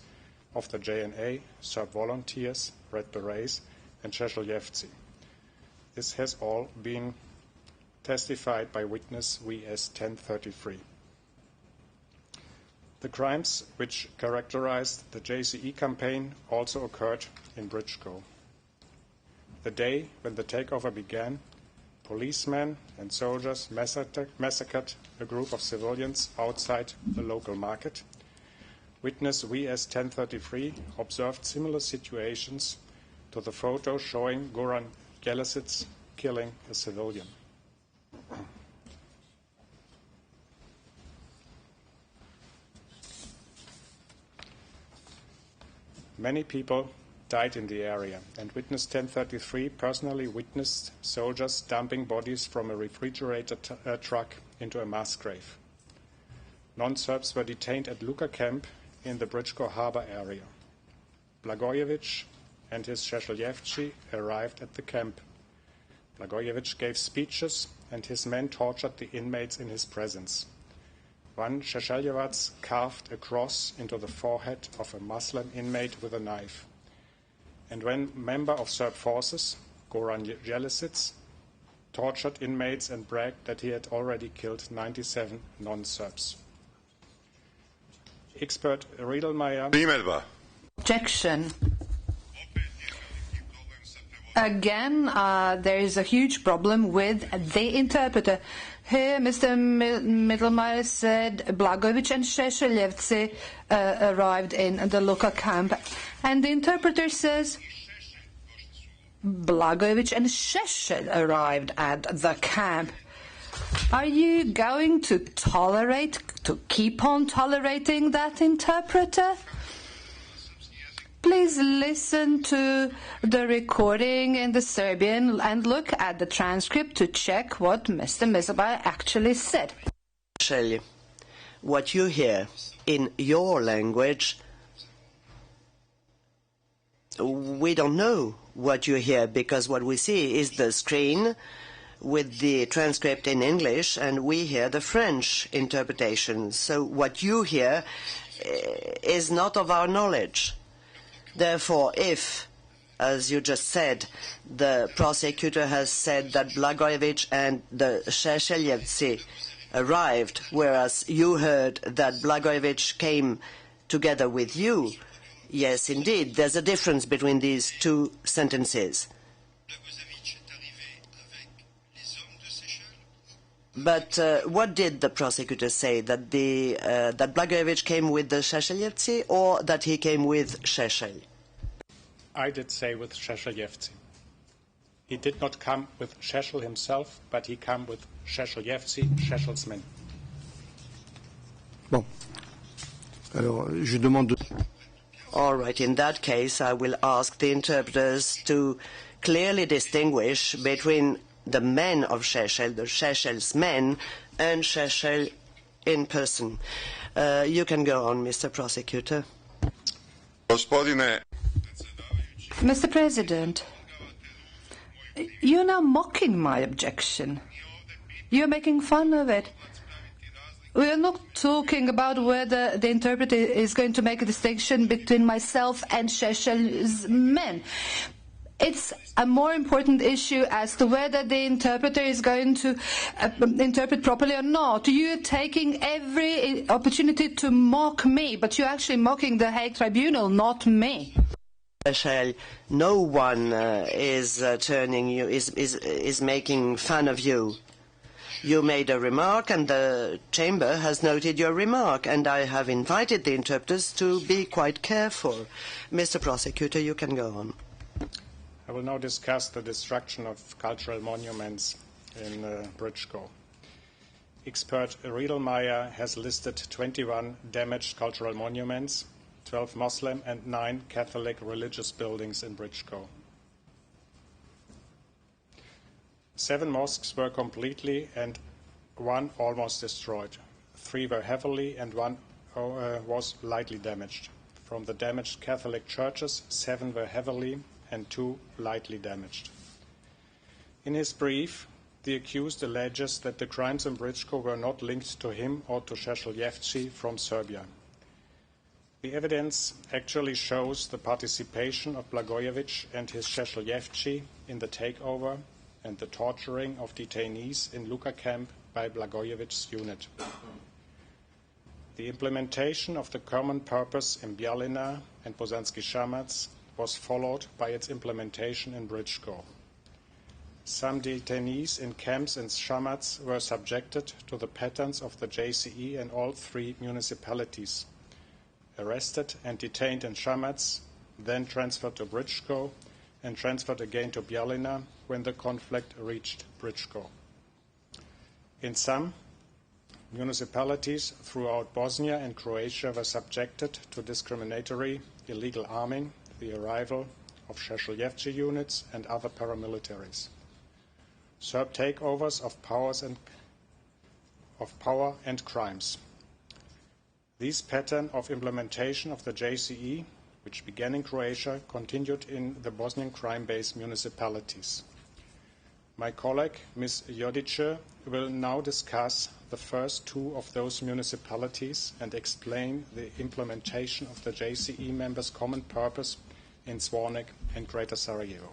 of the JNA, Serb volunteers, Red Berets, and Šešeljevci. This has all been testified by witness VS 1033. The crimes which characterized the JCE campaign also occurred in Brčko. The day when the takeover began, policemen and soldiers massacred a group of civilians outside the local market. Witness VS 1033 observed similar situations to the photo showing Goran Gelasic killing a civilian. Many people died in the area, and witness 1033 personally witnessed soldiers dumping bodies from a refrigerated truck into a mass grave. Non-Serbs were detained at Luka camp in the Britschko harbor area. Blagojevich and his Šešeljevci arrived at the camp. Blagojevich gave speeches, and his men tortured the inmates in his presence. One Šešeljevac carved a cross into the forehead of a Muslim inmate with a knife. And when member of Serb forces, Goran Jelisic, tortured inmates and bragged that he had already killed 97 non-Serbs. Expert Riedelmeier. Objection. Again, there is a huge problem with the interpreter. Here, Mr. Mittelmeier said Blagojevich and Šešeljevci arrived in the Luka camp. And the interpreter says Blagojevich and Šešelj arrived at the camp. Are you going to keep on tolerating that interpreter? Please listen to the recording in the Serbian and look at the transcript to check what Mr. Mittelmeier actually said. Šešelj, what you hear in your language, we don't know what you hear, because what we see is the screen with the transcript in English, and we hear the French interpretation. So what you hear is not of our knowledge. Therefore, if, as you just said, the prosecutor has said that Blagojevich and the Šešeljevci arrived, whereas you heard that Blagojevich came together with you, yes, indeed, there's a difference between these two sentences. But what did the prosecutor say? That that Blagojevich came with the Šešeljevci, or that he came with Šešelj? I did say with Šešeljevci. He did not come with Šešelj himself, but he came with Šešeljevci, Šešelj's men. Bon. Alors, je demande... All right, in that case, I will ask the interpreters to clearly distinguish between the men of Šešelj, the Šešelj's men, and Šešelj in person. You can go on, Mr. Prosecutor. Mr. President, you're now mocking my objection. You're making fun of it. We are not talking about whether the interpreter is going to make a distinction between myself and Šešelj's men. It's a more important issue as to whether the interpreter is going to interpret properly or not. You're taking every opportunity to mock me, but you're actually mocking the Hague Tribunal, not me. Šešelj, no one is making fun of you. You made a remark, and the chamber has noted your remark, and I have invited the interpreters to be quite careful. Mr. Prosecutor, you can go on. I will now discuss the destruction of cultural monuments in Britschko. Expert Riedelmeier has listed 21 damaged cultural monuments, 12 Muslim and 9 Catholic religious buildings in Britschko. 7 mosques were completely and 1 almost destroyed. 3 were heavily and 1 was lightly damaged. From the damaged Catholic churches, 7 were heavily and 2 lightly damaged. In his brief, the accused alleges that the crimes in Britschko were not linked to him or to Šešeljevci from Serbia. The evidence actually shows the participation of Blagojevich and his Šešeljevci in the takeover and the torturing of detainees in Luka camp by Blagojevich's unit. The implementation of the common purpose in Bialina and Bosanski Šamac was followed by its implementation in Britschko. Some detainees in camps in Šamac were subjected to the patterns of the JCE in all 3 municipalities, arrested and detained in Šamac, then transferred to Britschko, and transferred again to Bialina when the conflict reached Britschko. In some municipalities throughout Bosnia and Croatia were subjected to discriminatory illegal arming, the arrival of Šešeljevci units and other paramilitaries. Serb takeovers of power and crimes. This pattern of implementation of the JCE, which began in Croatia, continued in the Bosnian crime-based municipalities. My colleague, Ms. Jodice, will now discuss the first two of those municipalities and explain the implementation of the JCE members' common purpose in Zvornik and Greater Sarajevo.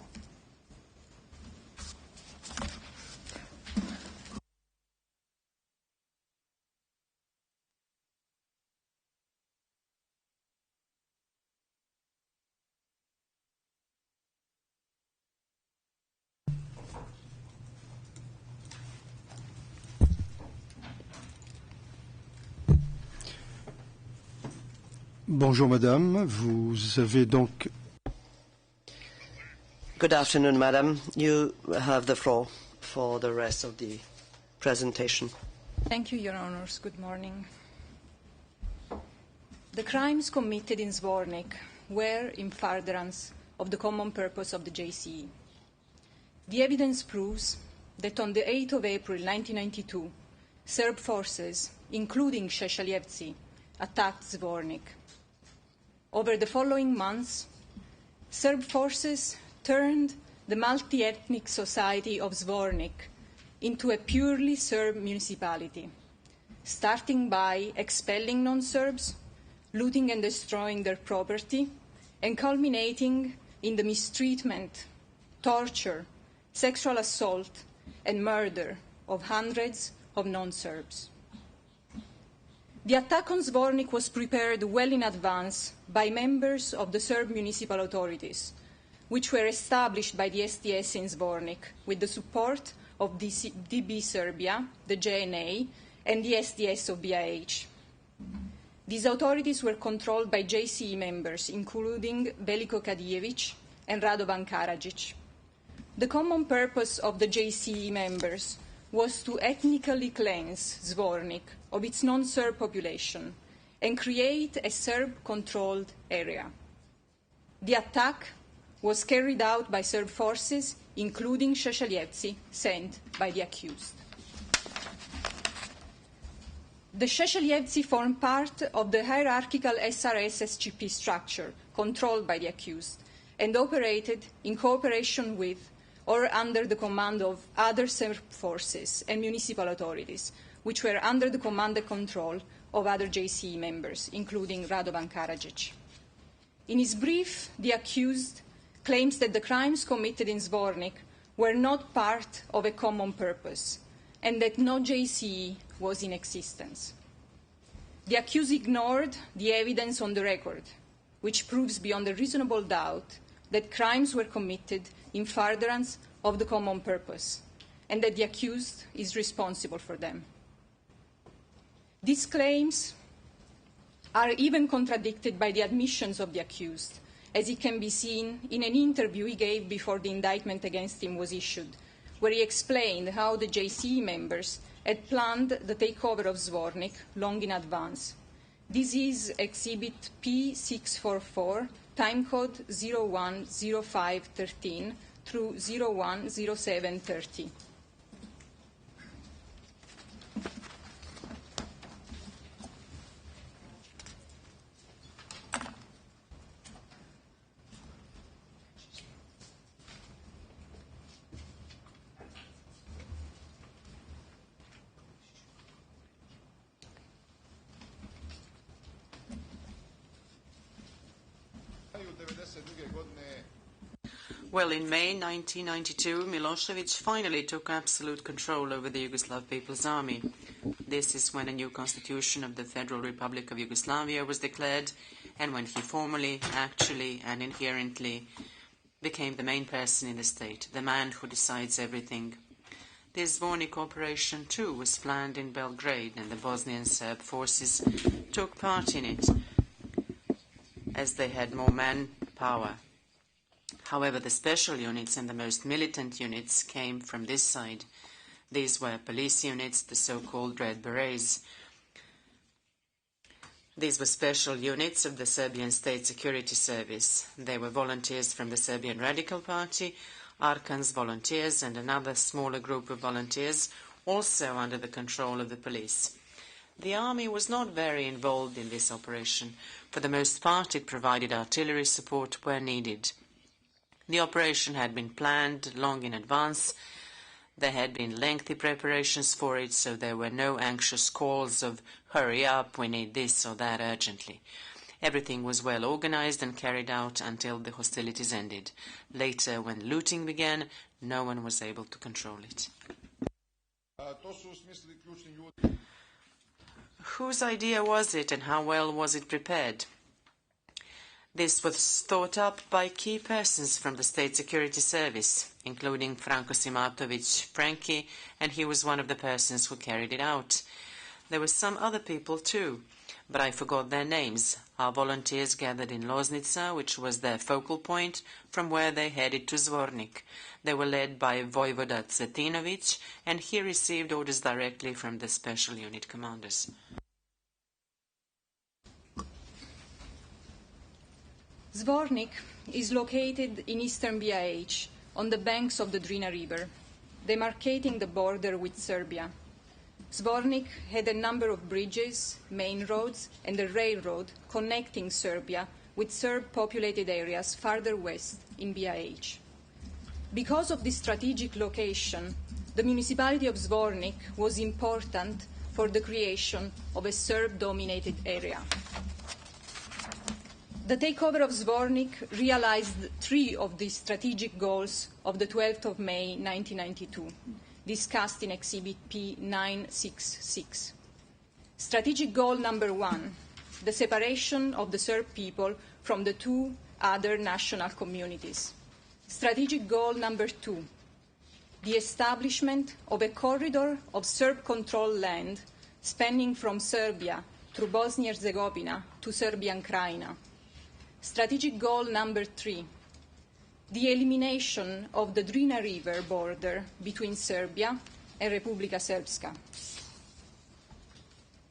Bonjour madame, vous avez donc... Good afternoon, madam. You have the floor for the rest of the presentation. Thank you, Your Honors. Good morning. The crimes committed in Zvornik were in furtherance of the common purpose of the JCE. The evidence proves that on the 8th of April 1992, Serb forces, including Šešelj, attacked Zvornik. Over the following months, Serb forces turned the multi-ethnic society of Zvornik into a purely Serb municipality, starting by expelling non-Serbs, looting and destroying their property, and culminating in the mistreatment, torture, sexual assault, and murder of hundreds of non-Serbs. The attack on Zvornik was prepared well in advance by members of the Serb municipal authorities, which were established by the STS in Zvornik with the support of DB Serbia, the JNA, and the SDS of BiH. These authorities were controlled by JCE members, including Veliko Kadijević and Radovan Karadzic. The common purpose of the JCE members was to ethnically cleanse Zvornik of its non-Serb population and create a Serb-controlled area. The attack was carried out by Serb forces, including Šešelj, sent by the accused. The Šešelj formed part of the hierarchical SRS-SGP structure controlled by the accused and operated in cooperation with or under the command of other Serb forces and municipal authorities, which were under the command and control of other JCE members, including Radovan Karadzic. In his brief, the accused claims that the crimes committed in Zvornik were not part of a common purpose and that no JCE was in existence. The accused ignored the evidence on the record, which proves beyond a reasonable doubt that crimes were committed in furtherance of the common purpose, and that the accused is responsible for them. These claims are even contradicted by the admissions of the accused, as it can be seen in an interview he gave before the indictment against him was issued, where he explained how the JCE members had planned the takeover of Zvornik long in advance. This is Exhibit P644, timecode 010513 through 010730. Well, in May 1992, Milosevic finally took absolute control over the Yugoslav People's Army. This is when a new constitution of the Federal Republic of Yugoslavia was declared, and when he formally, actually, and inherently became the main person in the state, the man who decides everything. This Zvornik operation, too, was planned in Belgrade, and the Bosnian Serb forces took part in it, as they had more manpower. However, the special units and the most militant units came from this side. These were police units, the so-called Red Berets. These were special units of the Serbian State Security Service. They were volunteers from the Serbian Radical Party, Arkan's volunteers, and another smaller group of volunteers, also under the control of the police. The army was not very involved in this operation. For the most part, it provided artillery support where needed. The operation had been planned long in advance. There had been lengthy preparations for it, so there were no anxious calls of, "Hurry up, we need this or that urgently." Everything was well organized and carried out until the hostilities ended. Later, when looting began, no one was able to control it. Whose idea was it and how well was it prepared? This was thought up by key persons from the State Security Service, including Franko Simatovic Frankie, and he was one of the persons who carried it out. There were some other people too, but I forgot their names. Our volunteers gathered in Loznica, which was their focal point, from where they headed to Zvornik. They were led by Voivoda Cetinovic, and he received orders directly from the special unit commanders. Zvornik is located in eastern BiH, on the banks of the Drina River, demarcating the border with Serbia. Zvornik had a number of bridges, main roads, and a railroad connecting Serbia with Serb-populated areas farther west in BiH. Because of this strategic location, the municipality of Zvornik was important for the creation of a Serb-dominated area. The takeover of Zvornik realized three of the strategic goals of the 12th of May 1992, discussed in Exhibit P966. Strategic goal number 1, the separation of the Serb people from the two other national communities. Strategic goal number 2, the establishment of a corridor of Serb-controlled land spanning from Serbia through Bosnia-Herzegovina to Serbian Krajina. Strategic goal number 3, the elimination of the Drina River border between Serbia and Republika Srpska.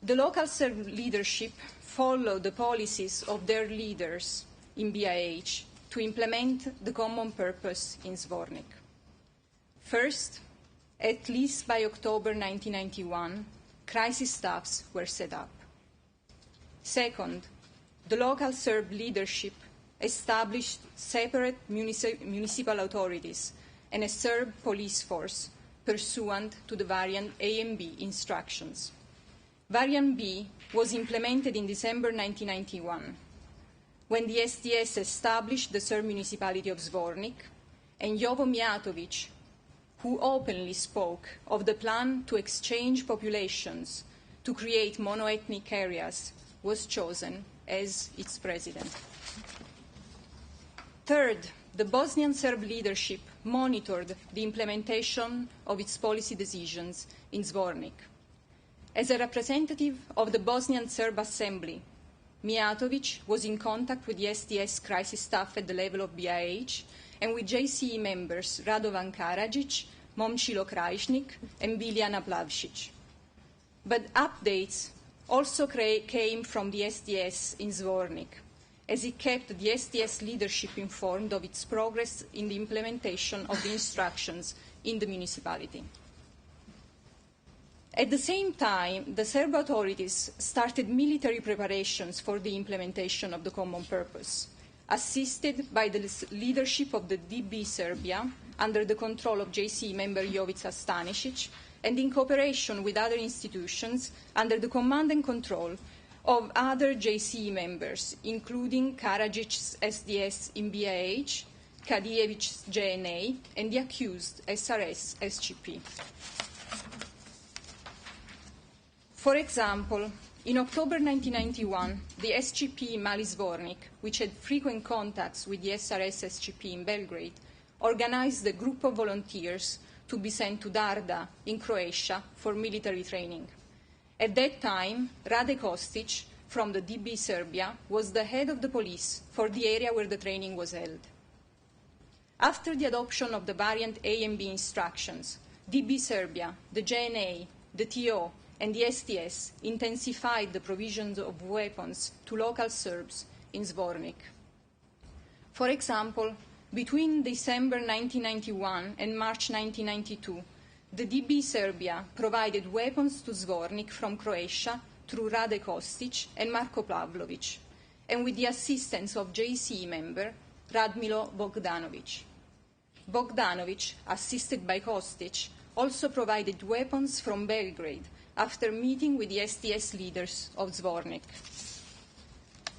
The local Serb leadership followed the policies of their leaders in BiH to implement the common purpose in Zvornik. First, at least by October 1991, crisis staffs were set up. Second, the local Serb leadership established separate municipal authorities and a Serb police force pursuant to the Variant A and B instructions. Variant B was implemented in December 1991, when the SDS established the Serb municipality of Zvornik, and Jovo Mijatovic, who openly spoke of the plan to exchange populations to create monoethnic areas, was chosen as its president. Third, the Bosnian Serb leadership monitored the implementation of its policy decisions in Zvornik. As a representative of the Bosnian Serb Assembly, Mijatovic was in contact with the SDS crisis staff at the level of BiH and with JCE members Radovan Karadzic, Momčilo Krajišnik, and Biljana Plavšić. But updates also came from the SDS in Zvornik, as it kept the SDS leadership informed of its progress in the implementation of the instructions in the municipality. At the same time, the Serb authorities started military preparations for the implementation of the common purpose, assisted by the leadership of the DB Serbia under the control of JCE member Jovica Stanisic, and in cooperation with other institutions under the command and control of other JCE members, including Karadzic's SDS in BiH, Kadijevic's JNA, and the accused SRS SGP. For example, in October 1991, the SGP Mali Zvornik, which had frequent contacts with the SRS SGP in Belgrade, organized a group of volunteers to be sent to Darda in Croatia for military training. At that time, Rade Kostic from the DB Serbia was the head of the police for the area where the training was held. After the adoption of the Variant A and B instructions, DB Serbia, the JNA, the TO, and the SDS intensified the provisions of weapons to local Serbs in Zvornik. For example, between December 1991 and March 1992, the DB Serbia provided weapons to Zvornik from Croatia through Rade Kostic and Marko Pavlovic, and with the assistance of JCE member Radmilo Bogdanovic. Bogdanovic, assisted by Kostic, also provided weapons from Belgrade after meeting with the STS leaders of Zvornik.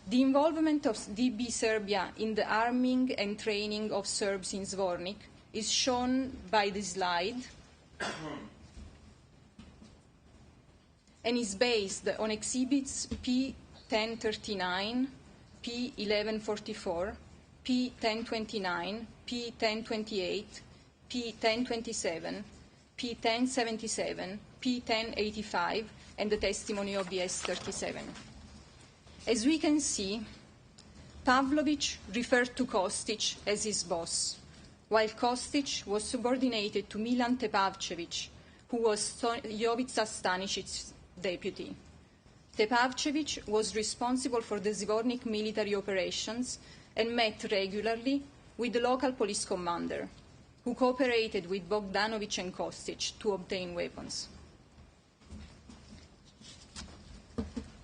The involvement of DB Serbia in the arming and training of Serbs in Zvornik is shown by the slide and is based on exhibits P1039, P1144, P1029, P1028, P1027, P1077, P1085, and the testimony of the S37. As we can see, Pavlovic referred to Kostic as his boss, while Kostic was subordinated to Milan Tepavcevic, who was Jovica Stanicic's deputy. Tepavcevic was responsible for the Zvornik military operations and met regularly with the local police commander, who cooperated with Bogdanovic and Kostic to obtain weapons.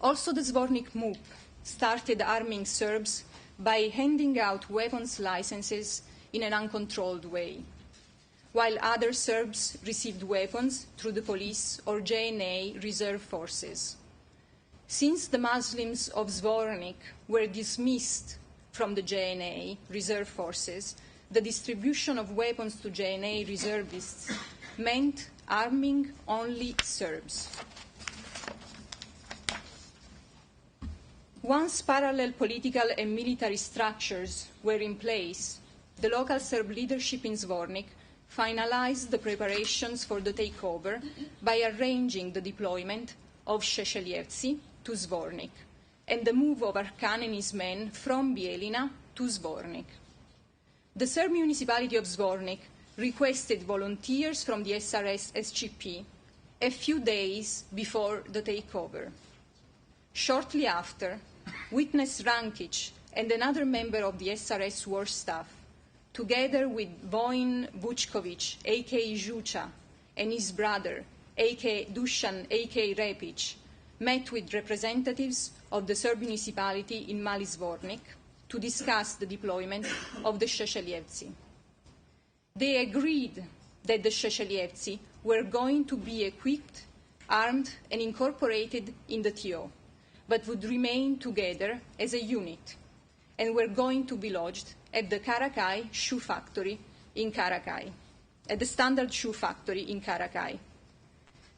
Also, the Zvornik MUP started arming Serbs by handing out weapons licenses in an uncontrolled way, while other Serbs received weapons through the police or JNA reserve forces. Since the Muslims of Zvornik were dismissed from the JNA reserve forces, the distribution of weapons to JNA reservists meant arming only Serbs. Once parallel political and military structures were in place, the local Serb leadership in Zvornik finalized the preparations for the takeover by arranging the deployment of Šešeljevci to Zvornik and the move of Arkan and his men from Bijeljina to Zvornik. The Serb municipality of Zvornik requested volunteers from the SRS SGP a few days before the takeover. Shortly after, witness Rankic and another member of the SRS war staff, together with Vojin Vučković, a.k.a. Žuča, and his brother, a.k.a. Dusan, a.k.a. Repic, met with representatives of the Serb municipality in Mali Zvornik to discuss the deployment of the Šešeljevci. They agreed that the Šešeljevci were going to be equipped, armed, and incorporated in the TO, but would remain together as a unit, and were going to be lodged at the Karakai shoe factory in Karakai, at the Standard Shoe Factory in Karakai.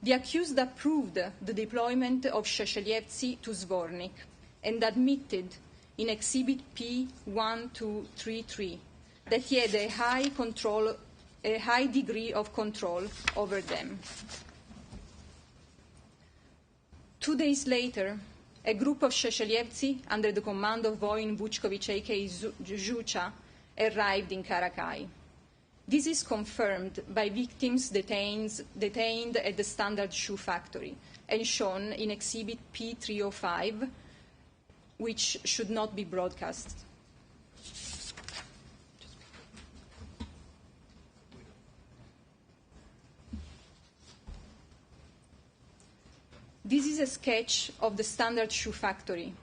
The accused approved the deployment of Šešeljevci to Zvornik and admitted in Exhibit P1233 that he had a high degree of control over them. 2 days later, a group of Šešeljevci under the command of Vojin Vučković, a.k.a. Žuča, arrived in Karakai. This is confirmed by victims detained at the Standard Shoe Factory and shown in Exhibit P305, which should not be broadcast. This is a sketch of the Standard Shoe Factory,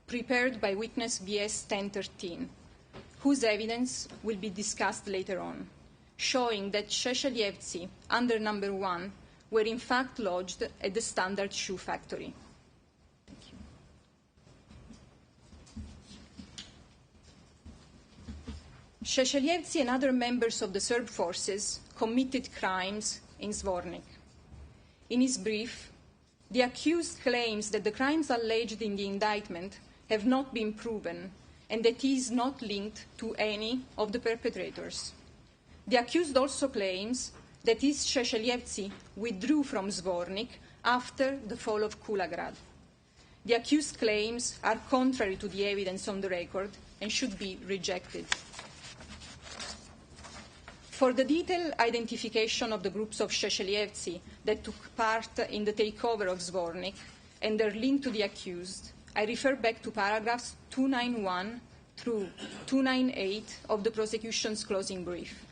prepared by witness VS 1013, whose evidence will be discussed later on, showing that Šešeljevci, under number 1, were in fact lodged at the Standard Shoe Factory. Thank you. Šešeljevci and other members of the Serb forces committed crimes in Zvornik. In his brief, the accused claims that the crimes alleged in the indictment have not been proven and that he is not linked to any of the perpetrators. The accused also claims that his Šešeljevci withdrew from Zvornik after the fall of Kulagrad. The accused claims are contrary to the evidence on the record and should be rejected. For the detailed identification of the groups of Šešeljevci that took part in the takeover of Zvornik and their link to the accused, I refer back to paragraphs 291 through 298 of the prosecution's closing brief.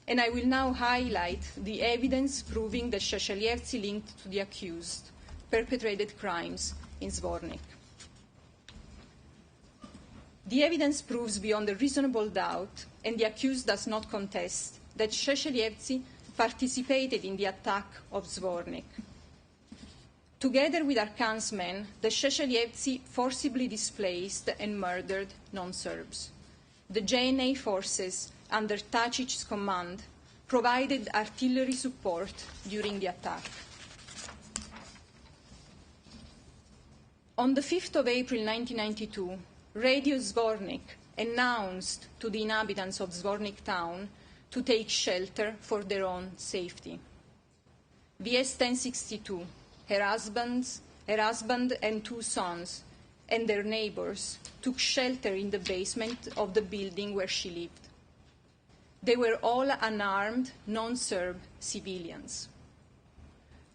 And I will now highlight the evidence proving that Šešeljevci linked to the accused perpetrated crimes in Zvornik. The evidence proves beyond a reasonable doubt, and the accused does not contest, that Šešeljevci participated in the attack of Zvornik. Together with Arkan's men, the Šešeljevci forcibly displaced and murdered non-Serbs. The JNA forces, under Tacic's command, provided artillery support during the attack. On the 5th of April 1992, Radio Zvornik announced to the inhabitants of Zvornik town to take shelter for their own safety. VS 1062, her husband and two sons, and their neighbors took shelter in the basement of the building where she lived. They were all unarmed, non-Serb civilians.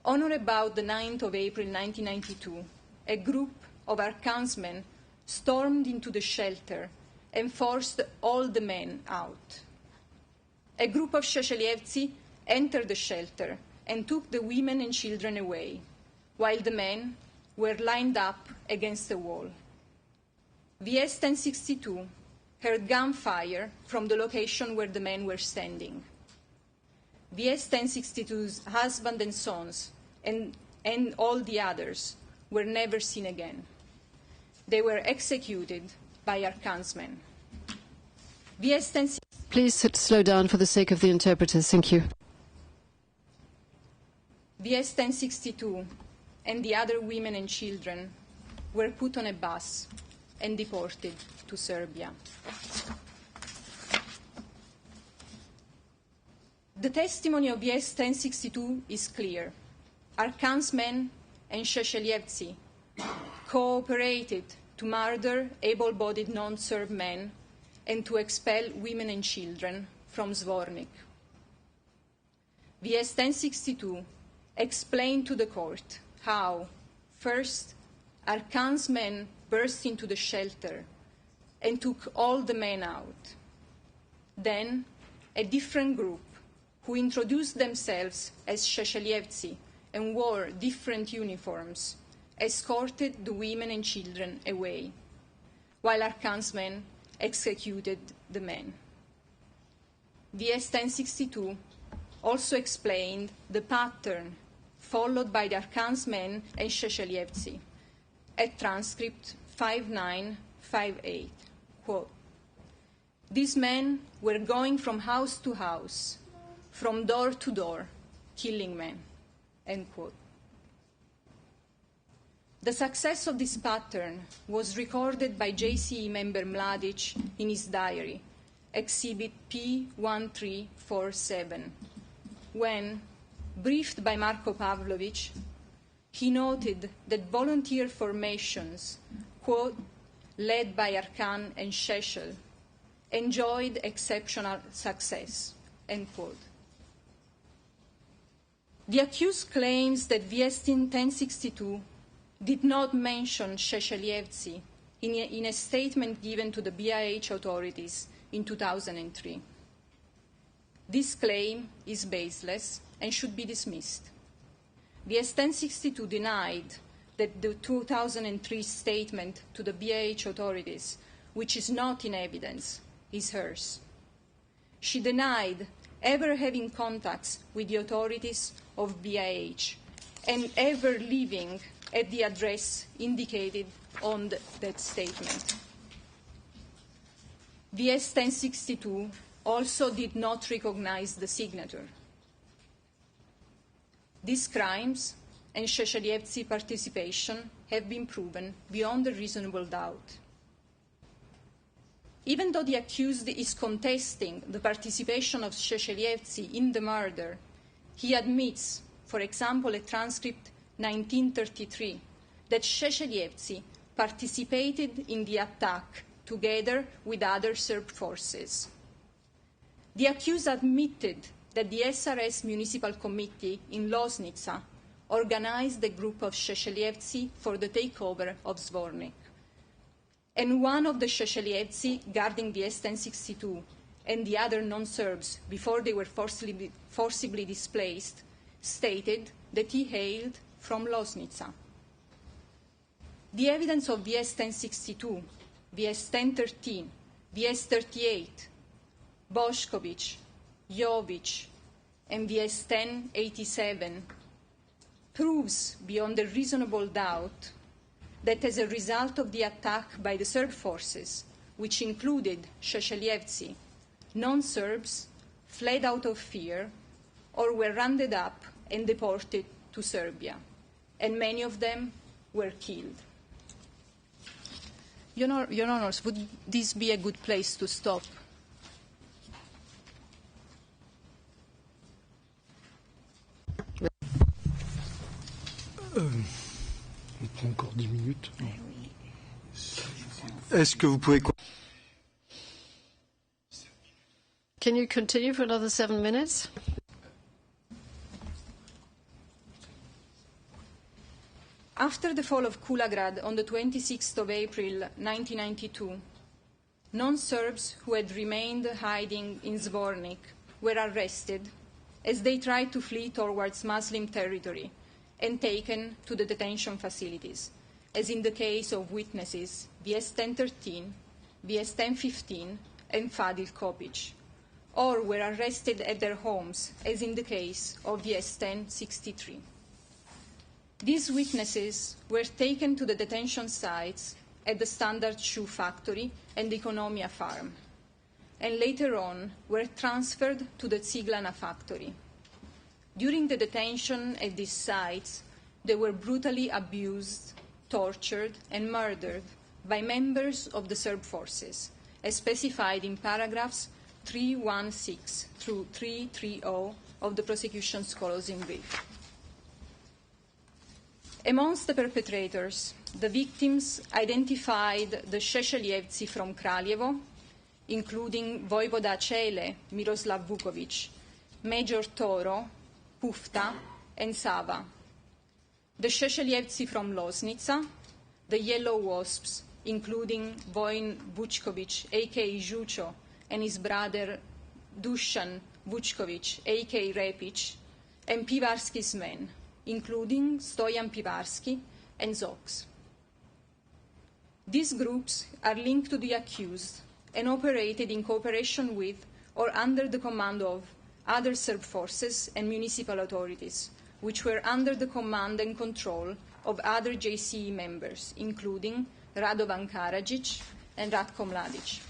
On or about the 9th of April 1992, a group of Arkan's men stormed into the shelter and forced all the men out. A group of Šešeljevci entered the shelter and took the women and children away, while the men were lined up against the wall. VS 1062 heard gunfire from the location where the men were standing. VS 1062's husband and sons and all the others were never seen again. They were executed by Arkan's men. VS 1062 Please slow down for the sake of the interpreters. Thank you. VS 1062 and the other women and children were put on a bus and deported to Serbia. The testimony of VS 1062 is clear. Arkan's men and Šešeljevci cooperated to murder able-bodied non-Serb men and to expel women and children from Zvornik. VS 1062 explained to the court how, first, Arkan's men burst into the shelter and took all the men out. Then, a different group, who introduced themselves as Šešeljevci and wore different uniforms, escorted the women and children away, while Arkan's men executed the men. VS 1062 also explained the pattern followed by the Arkan's men and Šešeljevci at transcript 5958. Quote, "These men were going from house to house, from door to door, killing men." End quote. The success of this pattern was recorded by JCE member Mladic in his diary, Exhibit P1347, when, briefed by Marko Pavlovic, he noted that volunteer formations, quote, led by Arkan and Šešelj, enjoyed exceptional success, end quote. The accused claims that VS 1062 did not mention Šešeljevci in a statement given to the BiH authorities in 2003. This claim is baseless and should be dismissed. VS 1062 denied that the 2003 statement to the BiH authorities, which is not in evidence, is hers. She denied ever having contacts with the authorities of BiH and ever living at the address indicated on that statement. VS 1062 also did not recognize the signature. These crimes and Šešeljevci participation have been proven beyond a reasonable doubt. Even though the accused is contesting the participation of Šešeljevci in the murder, he admits, for example, at transcript 1933, that Šešeljevci participated in the attack together with other Serb forces. The accused admitted that the SRS Municipal Committee in Loznica organized a group of Šešeljevci for the takeover of Zvornik. And one of the Šešeljevci guarding the S-1062 and the other non-Serbs before they were forcibly displaced stated that he hailed from Loznica. The evidence of VS 1062, VS 1013, VS 38, Bošković, Jovic, and VS 1087 proves beyond a reasonable doubt that as a result of the attack by the Serb forces, which included Šešeljevci, non-Serbs fled out of fear or were rounded up and deported to Serbia, and many of them were killed. Your Honors, would this be a good place to stop? On prend encore 10 minutes. Est-ce que vous pouvez... Can you continue for another 7 minutes? After the fall of Kulagrad on the 26th of April 1992, non-Serbs who had remained hiding in Zvornik were arrested as they tried to flee towards Muslim territory and taken to the detention facilities, as in the case of witnesses VS 1013, VS 1015, and Fadil Kopic, or were arrested at their homes, as in the case of VS 1063. These witnesses were taken to the detention sites at the Standard Shoe Factory and the Economia Farm, and later on were transferred to the Ciglana factory. During the detention at these sites, they were brutally abused, tortured, and murdered by members of the Serb forces, as specified in paragraphs 316 through 330 of the prosecution's closing brief. Amongst the perpetrators, the victims identified the Šešeljevci from Kraljevo, including Vojvoda Čele, Miroslav Vukovic, Major Toro, Pufta, and Sava. The Šešeljevci from Loznica, the Yellow Wasps, including Vojin Vučković, a.k.a. Žučo, and his brother Dušan Vučković, a.k.a. Repić, and Pivarski's men, including Stojan Pivarski and Zoks. These groups are linked to the accused and operated in cooperation with or under the command of other Serb forces and municipal authorities, which were under the command and control of other JCE members, including Radovan Karadzic and Ratko Mladic.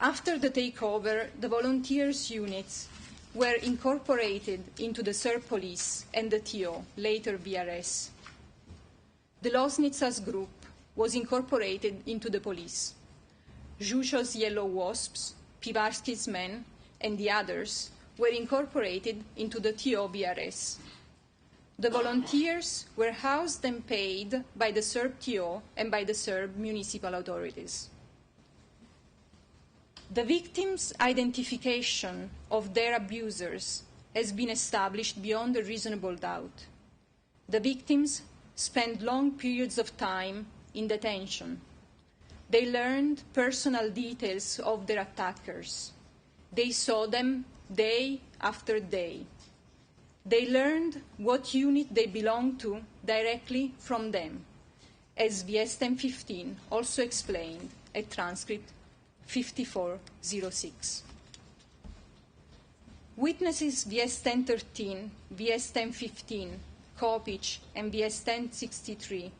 After the takeover, the volunteers' units were incorporated into the Serb police and the TO, later VRS. The Loznica's group was incorporated into the police. Žučo's Yellow Wasps, Pivarski's men, and the others were incorporated into the TO VRS. The volunteers were housed and paid by the Serb TO and by the Serb municipal authorities. The victims' identification of their abusers has been established beyond a reasonable doubt. The victims spent long periods of time in detention. They learned personal details of their attackers. They saw them day after day. They learned what unit they belonged to directly from them, as VS 1015 also explained at transcript 5406. Witnesses VS 1013, VS 1015, Kopic, and VS 1063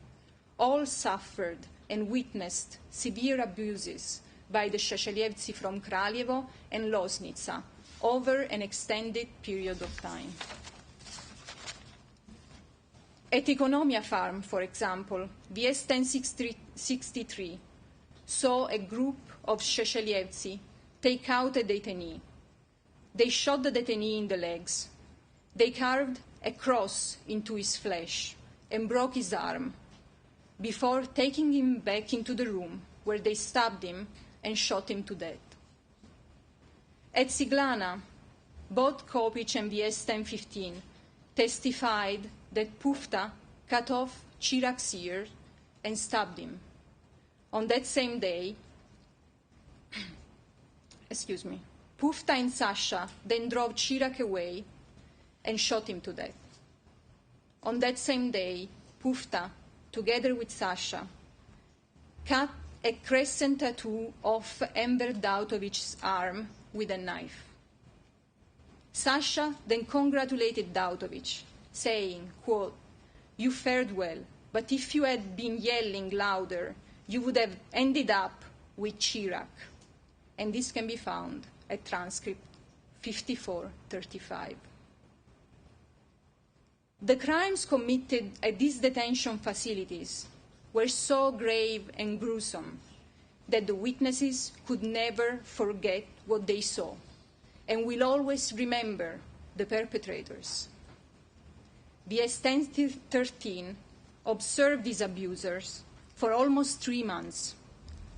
all suffered and witnessed severe abuses by the Šešeljevci from Kraljevo and Loznica over an extended period of time. At Economia Farm, for example, VS 1063 saw a group of Šešeljevci take out a detainee. They shot the detainee in the legs. They carved a cross into his flesh and broke his arm before taking him back into the room where they stabbed him and shot him to death. At Ciglana, both Kopic and VS 1015 testified that Pufta cut off Chirac's ear and stabbed him. On that same day, Pufta and Sasha then drove Chirac away and shot him to death. On that same day, Pufta, together with Sasha, cut a crescent tattoo of Enver Dautovic's arm with a knife. Sasha then congratulated Dautovic, saying, quote, "You fared well, but if you had been yelling louder, you would have ended up with Chirac." And this can be found at transcript 5435. The crimes committed at these detention facilities were so grave and gruesome that the witnesses could never forget what they saw and will always remember the perpetrators. VS 1013 observed these abusers for almost 3 months,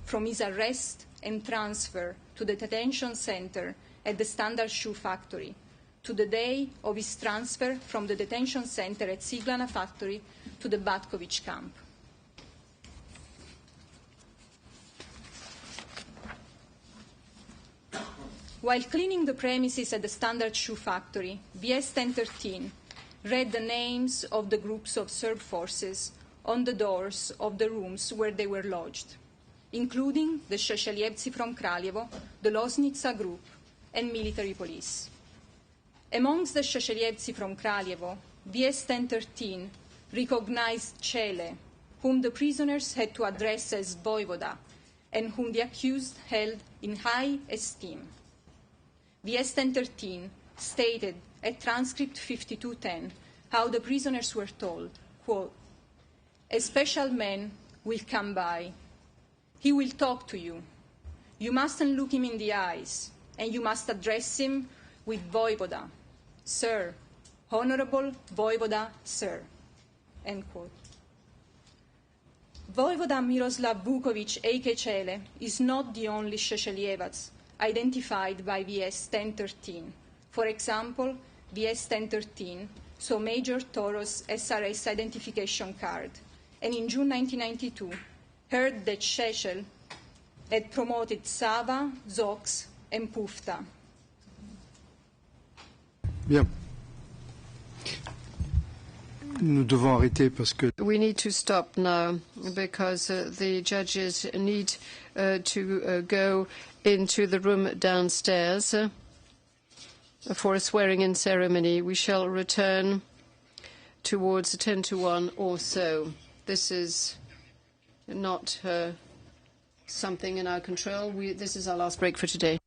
from his arrest and transfer to the detention center at the Standard Shoe Factory to the day of his transfer from the detention center at Ciglana Factory to the Batkovic camp. While cleaning the premises at the Standard Shoe Factory, VS 1013 read the names of the groups of Serb forces on the doors of the rooms where they were lodged, including the Šešeljevci from Kraljevo, the Loznica group, and military police. Amongst the Šešeljevci from Kraljevo, VS 1013 recognized Cele, whom the prisoners had to address as Vojvoda, and whom the accused held in high esteem. VS 1013 stated at transcript 5210 how the prisoners were told, quote, "A special man will come by. He will talk to you. You mustn't look him in the eyes, and you must address him with Vojvoda, sir, Honorable Vojvoda, sir," end quote. Vojvoda Miroslav Vukovic, a.k. Cele, is not the only Šešeljevac identified by VS 1013. For example, VS 1013 saw Major Toro's SRS identification card, and in June 1992 heard that Šešelj had promoted Sava, Zox, and Pufta. Bien. Nous devons arrêter parce que We need to stop now because the judges need to go into the room downstairs for a swearing-in ceremony. We shall return towards 10 to 1 or so. This is not something in our control. This is our last break for today.